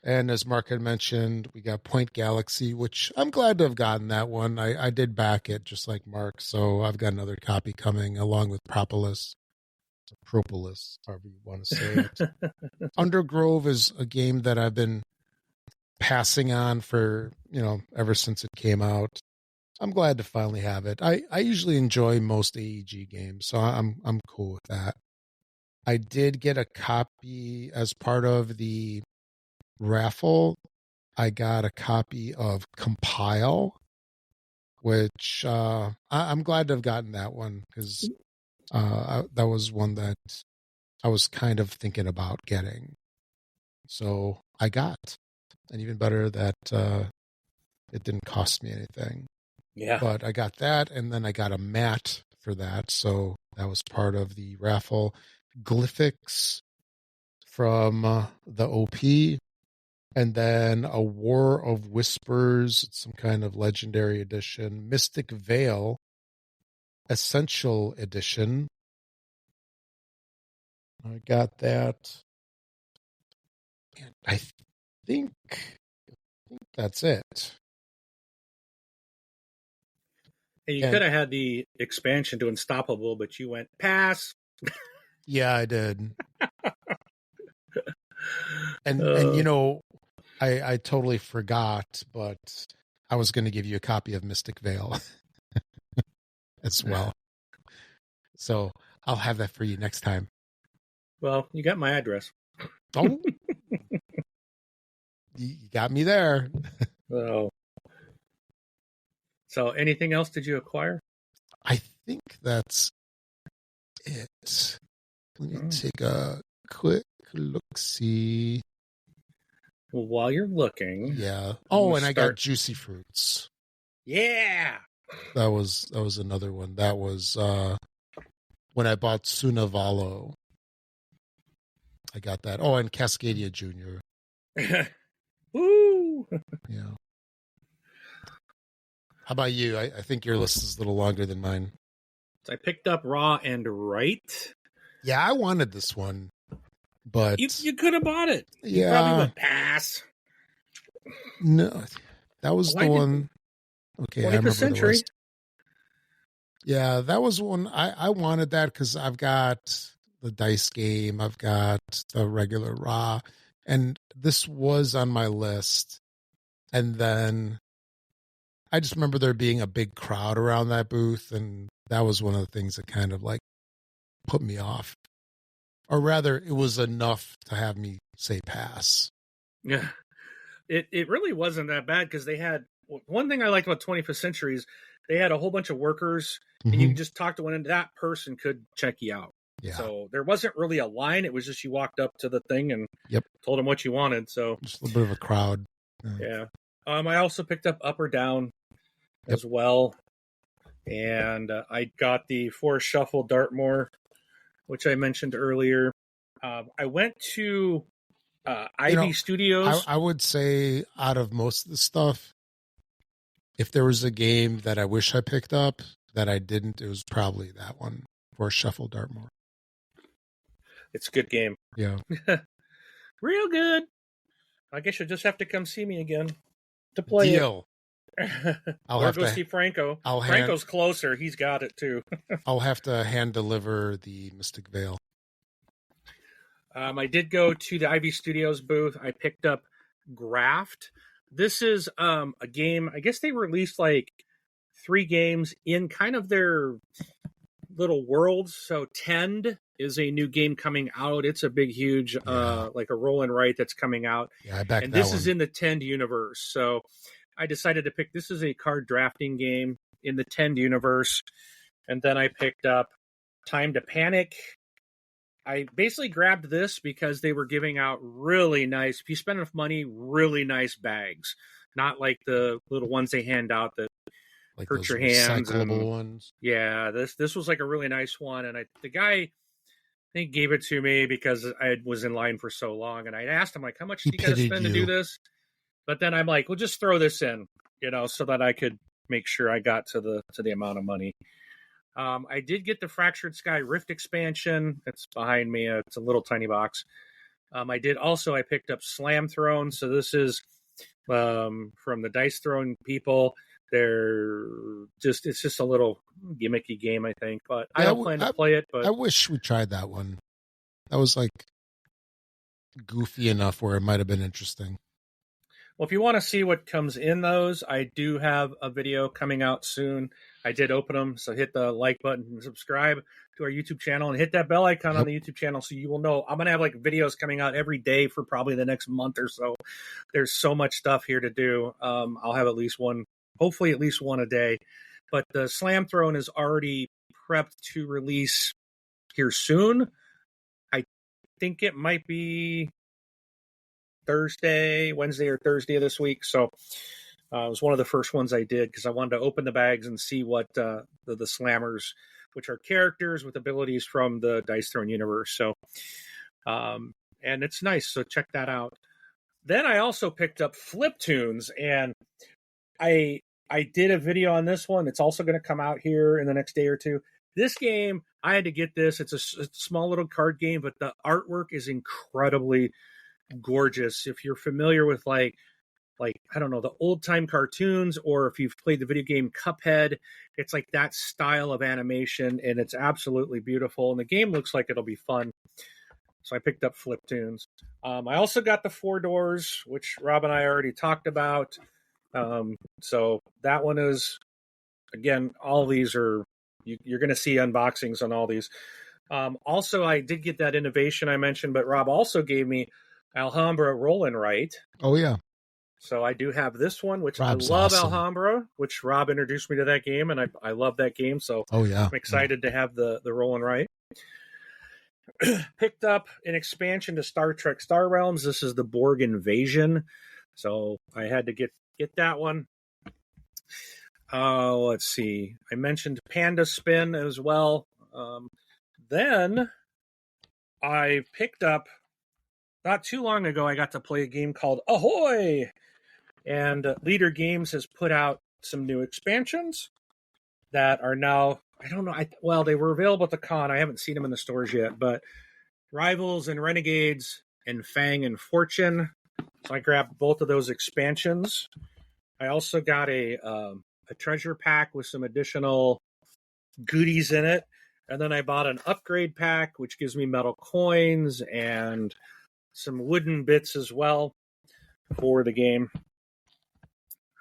And as Mark had mentioned, we got Point Galaxy, which I'm glad to have gotten that one. I did back it just like Mark, so I've got another copy coming along with Propolis, however you want to say it. Undergrove is a game that I've been passing on for, ever since it came out. I'm glad to finally have it. I usually enjoy most AEG games, so I'm cool with that. I did get a copy as part of the raffle. I got a copy of Compile, which I'm glad to have gotten that one because that was one that I was kind of thinking about getting. So I got, and even better that it didn't cost me anything. Yeah. But I got that, and then I got a mat for that, so that was part of the raffle. Glyphics from the OP, and then a War of Whispers, some kind of legendary edition. Mystic Veil, Essential Edition. I got that. And I think that's it. And you could have had the expansion to Unstoppable, but you went pass. Yeah, I did. And I totally forgot, but I was going to give you a copy of Mystic Vale as well. So I'll have that for you next time. Well, you got my address. Oh, you got me there. Oh. So anything else did you acquire? I think that's it. Let me take a quick look-see. Well, while you're looking. Yeah. Oh, and I got Juicy Fruits. Yeah. That was another one. That was when I bought Sunavalo. I got that. Oh, and Cascadia Jr. Woo! Yeah. How about you? I think your list is a little longer than mine. So I picked up Raw and Right. Yeah, I wanted this one, but you could have bought it. Yeah, you probably would pass. No, that was the one. Okay, I remember Century. the list. Yeah, that was one. I wanted that because I've got the dice game, I've got the regular Raw, and this was on my list. And then I just remember there being a big crowd around that booth, and that was one of the things that kind of like put me off. Or rather, it was enough to have me say pass. Yeah. It really wasn't that bad because they had one thing I liked about 25th Century is they had a whole bunch of workers and you could just talk to one and that person could check you out. Yeah. So there wasn't really a line. It was just you walked up to the thing and told them what you wanted. So just a little bit of a crowd. Yeah. I also picked up Up or Down as well. And I got the Forest Shuffle Dartmoor, which I mentioned earlier. I went to Ivy Studios. I would say out of most of the stuff, if there was a game that I wish I picked up that I didn't, it was probably that one, Forest Shuffle Dartmoor. It's a good game. Yeah. Real good. I guess you'll just have to come see me again to play Deal. it. Or go see Franco. Franco's closer. He's got it too. I'll have to hand deliver the Mystic Vale. I did go to the Ivy Studios booth. I picked up Graft. This is a game. I guess they released like 3 games in kind of their little worlds. So Tend is a new game coming out. It's a big, huge, like a roll and write that's coming out. Yeah, I backed and that this one. is in the Tend universe. So I decided to pick. This is a card drafting game in the Tend universe. And then I picked up Time to Panic. I basically grabbed this because they were giving out really nice, if you spend enough money, really nice bags. Not like the little ones they hand out that like hurt your hands. Recyclable ones. Yeah, this was like a really nice one. And the guy, I think, gave it to me because I was in line for so long. And I asked him, like, how much do you got to spend to do this? But then I'm like, well, just throw this in, so that I could make sure I got to the amount of money. I did get the Fractured Sky Rift expansion. It's behind me. It's a little tiny box. I picked up Slam Throne. So this is from the Dice Throne people. It's just a little gimmicky game, I think. But I don't plan to play it. But I wish we tried that one. That was like goofy enough where it might have been interesting. Well, if you want to see what comes in those, I do have a video coming out soon. I did open them, so hit the like button and subscribe to our YouTube channel and hit that bell icon on the YouTube channel so you will know. I'm going to have like videos coming out every day for probably the next month or so. There's so much stuff here to do. I'll have at least one, hopefully at least one a day. But the Slam Throne is already prepped to release here soon. I think it might be Wednesday or Thursday of this week. So it was one of the first ones I did because I wanted to open the bags and see what the slammers, which are characters with abilities from the Dice Throne universe. So, and it's nice. So check that out. Then I also picked up Fliptoons, and I did a video on this one. It's also going to come out here in the next day or two. This game, I had to get this. It's a small little card game, but the artwork is incredibly gorgeous. If you're familiar with like I don't know, the old time cartoons, or if you've played the video game Cuphead, it's like that style of animation, and it's absolutely beautiful. And the game looks like it'll be fun. So I picked up Fliptoons. I also got the Four Doors, which Rob and I already talked about. So that one is, again, all these are, you're going to see unboxings on all these. Also, I did get that innovation I mentioned, but Rob also gave me Alhambra Roll and Write. Oh, yeah. So I do have this one, which Rob's I love, awesome. Alhambra, which Rob introduced me to that game, and I love that game. So I'm excited to have the Roll and Write. Picked up an expansion to Star Trek Star Realms. This is the Borg Invasion. So I had to get that one. Let's see. I mentioned Panda Spin as well. Then I picked up, not too long ago, I got to play a game called Ahoy! And Leader Games has put out some new expansions that are now, I don't know, they were available at the con. I haven't seen them in the stores yet, but Rivals and Renegades and Fang and Fortune. So I grabbed both of those expansions. I also got a treasure pack with some additional goodies in it. And then I bought an upgrade pack, which gives me metal coins and some wooden bits as well for the game.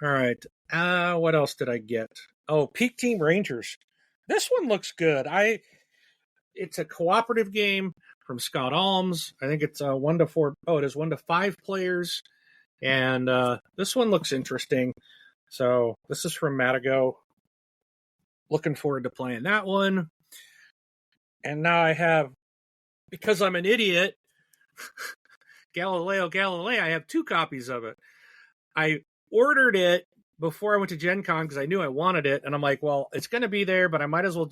All right. What else did I get? Oh, Peak Team Rangers. This one looks good. It's a cooperative game from Scott Alms. I think it's 1 to 4. Oh, it is 1 to 5 players. And this one looks interesting. So this is from Matago. Looking forward to playing that one. And now I have, because I'm an idiot, Galileo Galilei, I have 2 copies of it. I ordered it before I went to GenCon because I knew I wanted it. And I'm like, well, it's going to be there, but I might as well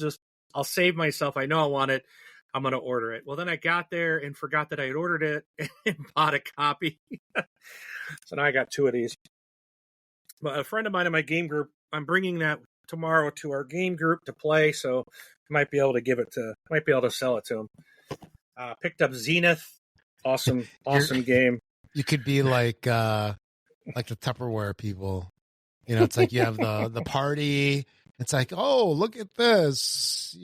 I'll save myself. I know I want it. I'm going to order it. Well, then I got there and forgot that I had ordered it and bought a copy. So now I got 2 of these. But a friend of mine in my game group, I'm bringing that tomorrow to our game group to play. So I might be able to sell it to him. Picked up Zenith. Awesome game. You could be like the Tupperware people. You know, it's like you have the party. It's like, oh, look at this,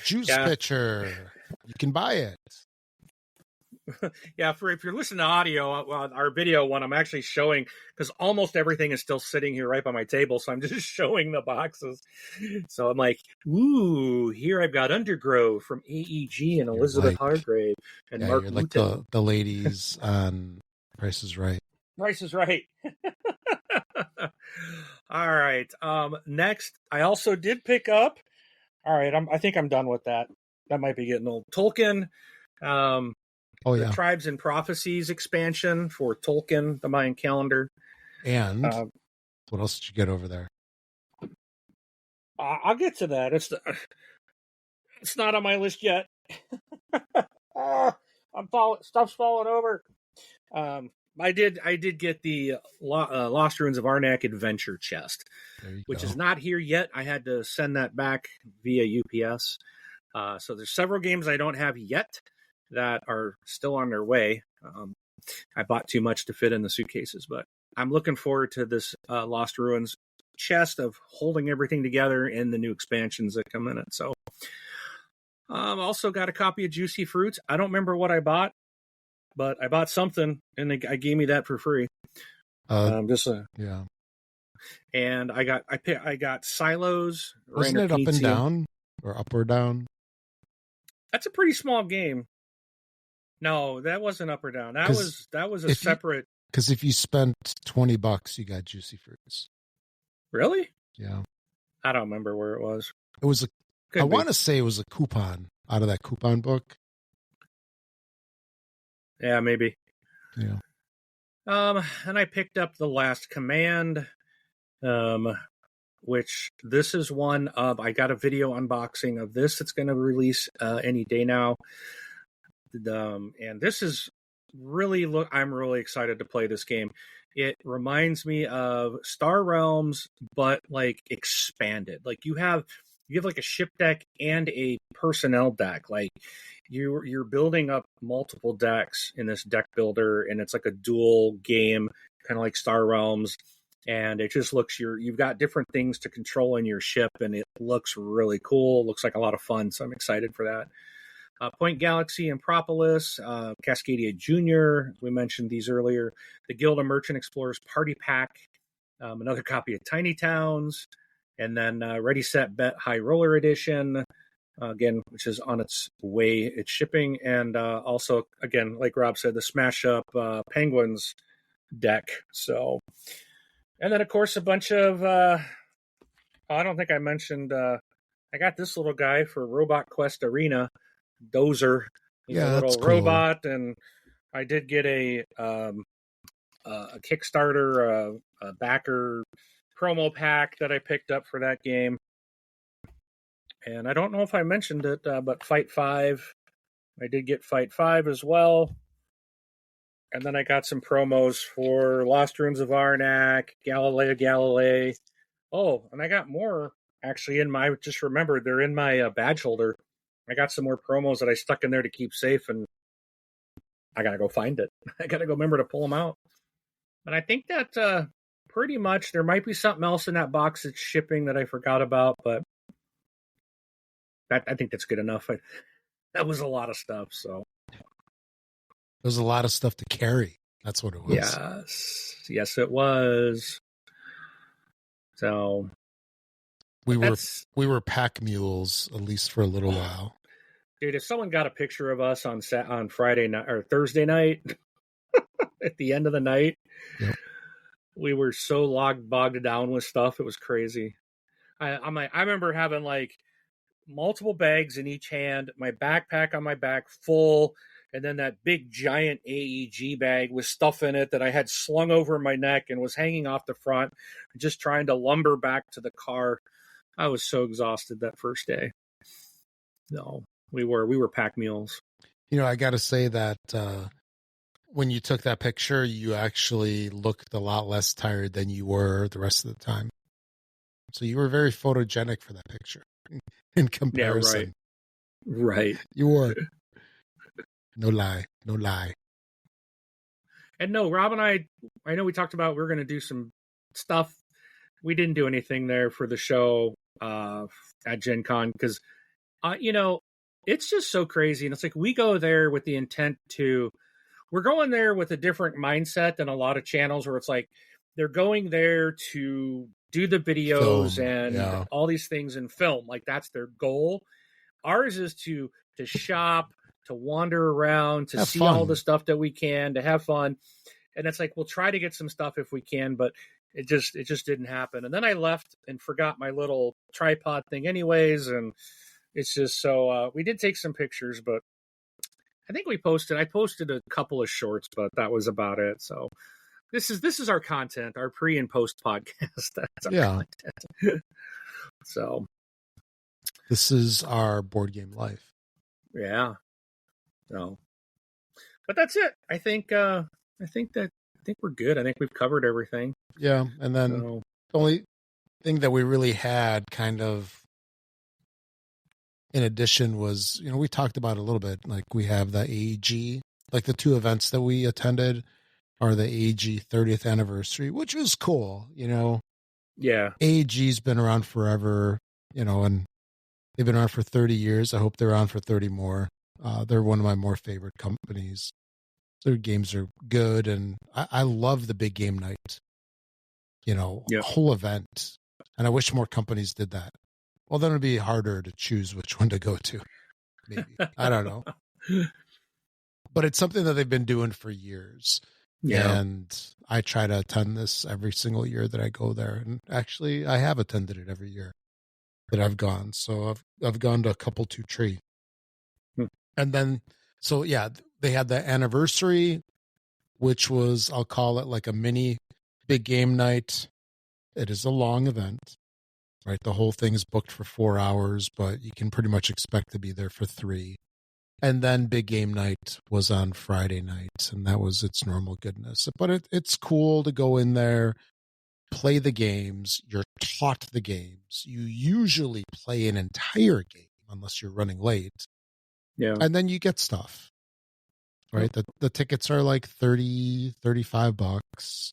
juice pitcher. You can buy it. Yeah, if you're listening to audio, our video one, I'm actually showing, because almost everything is still sitting here right by my table, so I'm just showing the boxes. So I'm like, ooh, here I've got Undergrove from AEG and Elizabeth Hargrave and Mark you're like the ladies on Price is Right. Price is Right. All right. Next, I also did pick up. All right, I think I'm done with that. That might be getting old. Tolkien. The Tribes and Prophecies expansion for Tolkien, the Mayan calendar. And what else did you get over there? I'll get to that. It's not on my list yet. Stuff's falling over. I did get the Lost Ruins of Arnak Adventure chest, which is not here yet. I had to send that back via UPS. So there's several games I don't have yet that are still on their way. I bought too much to fit in the suitcases, but I'm looking forward to this Lost Ruins chest of holding everything together in the new expansions that come in it. So also got a copy of Juicy Fruits. I don't remember what I bought, but I bought something, and they gave me that for free. Yeah. And I got Silos. Wasn't it Up and Down or Up or Down? That's a pretty small game. No, that wasn't Up or Down. That was a separate. Because if you spent $20, you got Juicy Fruits. Really? Yeah. I don't remember where it was. It was I want to say it was a coupon out of that coupon book. Yeah, maybe. Yeah. And I picked up The Last Command, which this is one of, I got a video unboxing of this. It's going to release any day now. And this is I'm really excited to play this game. It reminds me of Star Realms, but like expanded. Like you have like a ship deck and a personnel deck. Like you're building up multiple decks in this deck builder, and it's like a dual game, kind of like Star Realms. And it just looks, you've got different things to control in your ship, and it looks really cool. It looks like a lot of fun, so I'm excited for that. Point Galaxy and Propolis, Cascadia Jr., we mentioned these earlier, the Guild of Merchant Explorers Party Pack, another copy of Tiny Towns, and then Ready Set Bet High Roller Edition, again, which is on its way, it's shipping, and also, again, like Rob said, the Smash Up Penguins deck. So, and then, of course, a bunch of, I don't think I mentioned, I got this little guy for Robot Quest Arena, Dozer. He's a little robot, and I did get a Kickstarter, a backer promo pack that I picked up for that game. And I don't know if I mentioned it, but Fight 5, I did get Fight 5 as well. And then I got some promos for Lost Ruins of Arnak, Galilei. Oh, and I got more actually just remembered, they're in my badge holder. I got some more promos that I stuck in there to keep safe, and I got to go find it. I got to go remember to pull them out. And I think that pretty much there might be something else in that box that's shipping that I forgot about, but I think that's good enough. That was a lot of stuff. So there was a lot of stuff to carry. That's what it was. Yes, it was. So we were pack mules, at least for a little while. Dude, if someone got a picture of us on Friday night or Thursday night at the end of the night, yep. We were so bogged down with stuff. It was crazy. I remember having like multiple bags in each hand, my backpack on my back full, and then that big giant AEG bag with stuff in it that I had slung over my neck and was hanging off the front, just trying to lumber back to the car. I was so exhausted that first day. No, we were pack mules. You know, I got to say that when you took that picture, you actually looked a lot less tired than you were the rest of the time. So you were very photogenic for that picture in comparison. Yeah, right. You were. No lie. And no, Rob and I know we talked about we were going to do some stuff. We didn't do anything there for the show at GenCon because, it's just so crazy. And it's like we go there with the intent we're going there with a different mindset than a lot of channels where it's like they're going there to do the videos and all these things and film. Like that's their goal. Ours is to shop, to wander around, to see all the stuff that we can, to have fun. And it's like, we'll try to get some stuff if we can, but it just didn't happen. And then I left and forgot my little tripod thing anyways. And it's just so, we did take some pictures, but I think I posted a couple of shorts, but that was about it. So this is our content, our pre and post podcast. That's our content. So this is our board game life. Yeah. So, but that's it. I think we're good. I think we've covered everything. Yeah. And then the only thing that we really had kind of in addition was, we talked about it a little bit, like we have the AEG, like the two events that we attended are the AEG 30th anniversary, which was cool, Yeah. AEG's been around forever, and they've been around for 30 years. I hope they're on for 30 more. They're one of my more favorite companies. Their games are good, and I love the big game night, whole event. And I wish more companies did that. Well, then it'd be harder to choose which one to go to. Maybe. I don't know. But it's something that they've been doing for years. Yeah. And I try to attend this every single year that I go there. And actually, I have attended it every year that I've gone. So I've gone to a couple 2-3. And then, so yeah, they had the anniversary, which was, I'll call it like a mini big game night. It is a long event, right? The whole thing is booked for 4 hours, but you can pretty much expect to be there for 3. And then big game night was on Friday night, and that was its normal goodness. But it's cool to go in there, play the games. You're taught the games. You usually play an entire game unless you're running late. Yeah. And then you get stuff, right? The tickets are like $30-$35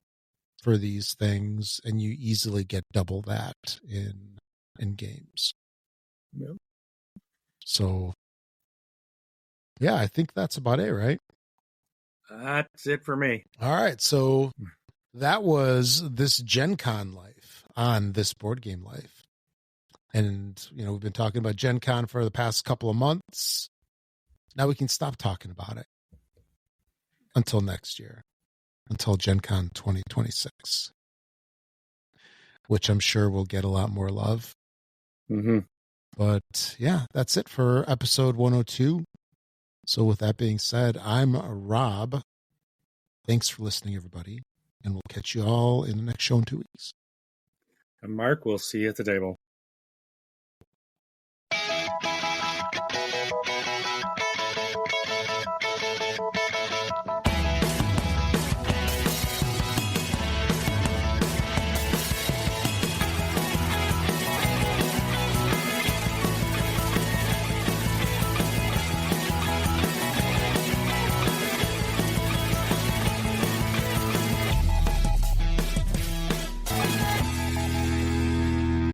for these things, and you easily get double that in games. Yeah. So Yeah, I think that's about it, right? That's it for me. All right. So that was this GenCon life on This Board Game Life. And, we've been talking about GenCon for the past couple of months. Now we can stop talking about it until next year, until GenCon 2026, which I'm sure will get a lot more love. Mm-hmm. But yeah, that's it for episode 102. So with that being said, I'm Rob. Thanks for listening, everybody. And we'll catch you all in the next show in 2 weeks. And Mark, we'll see you at the table.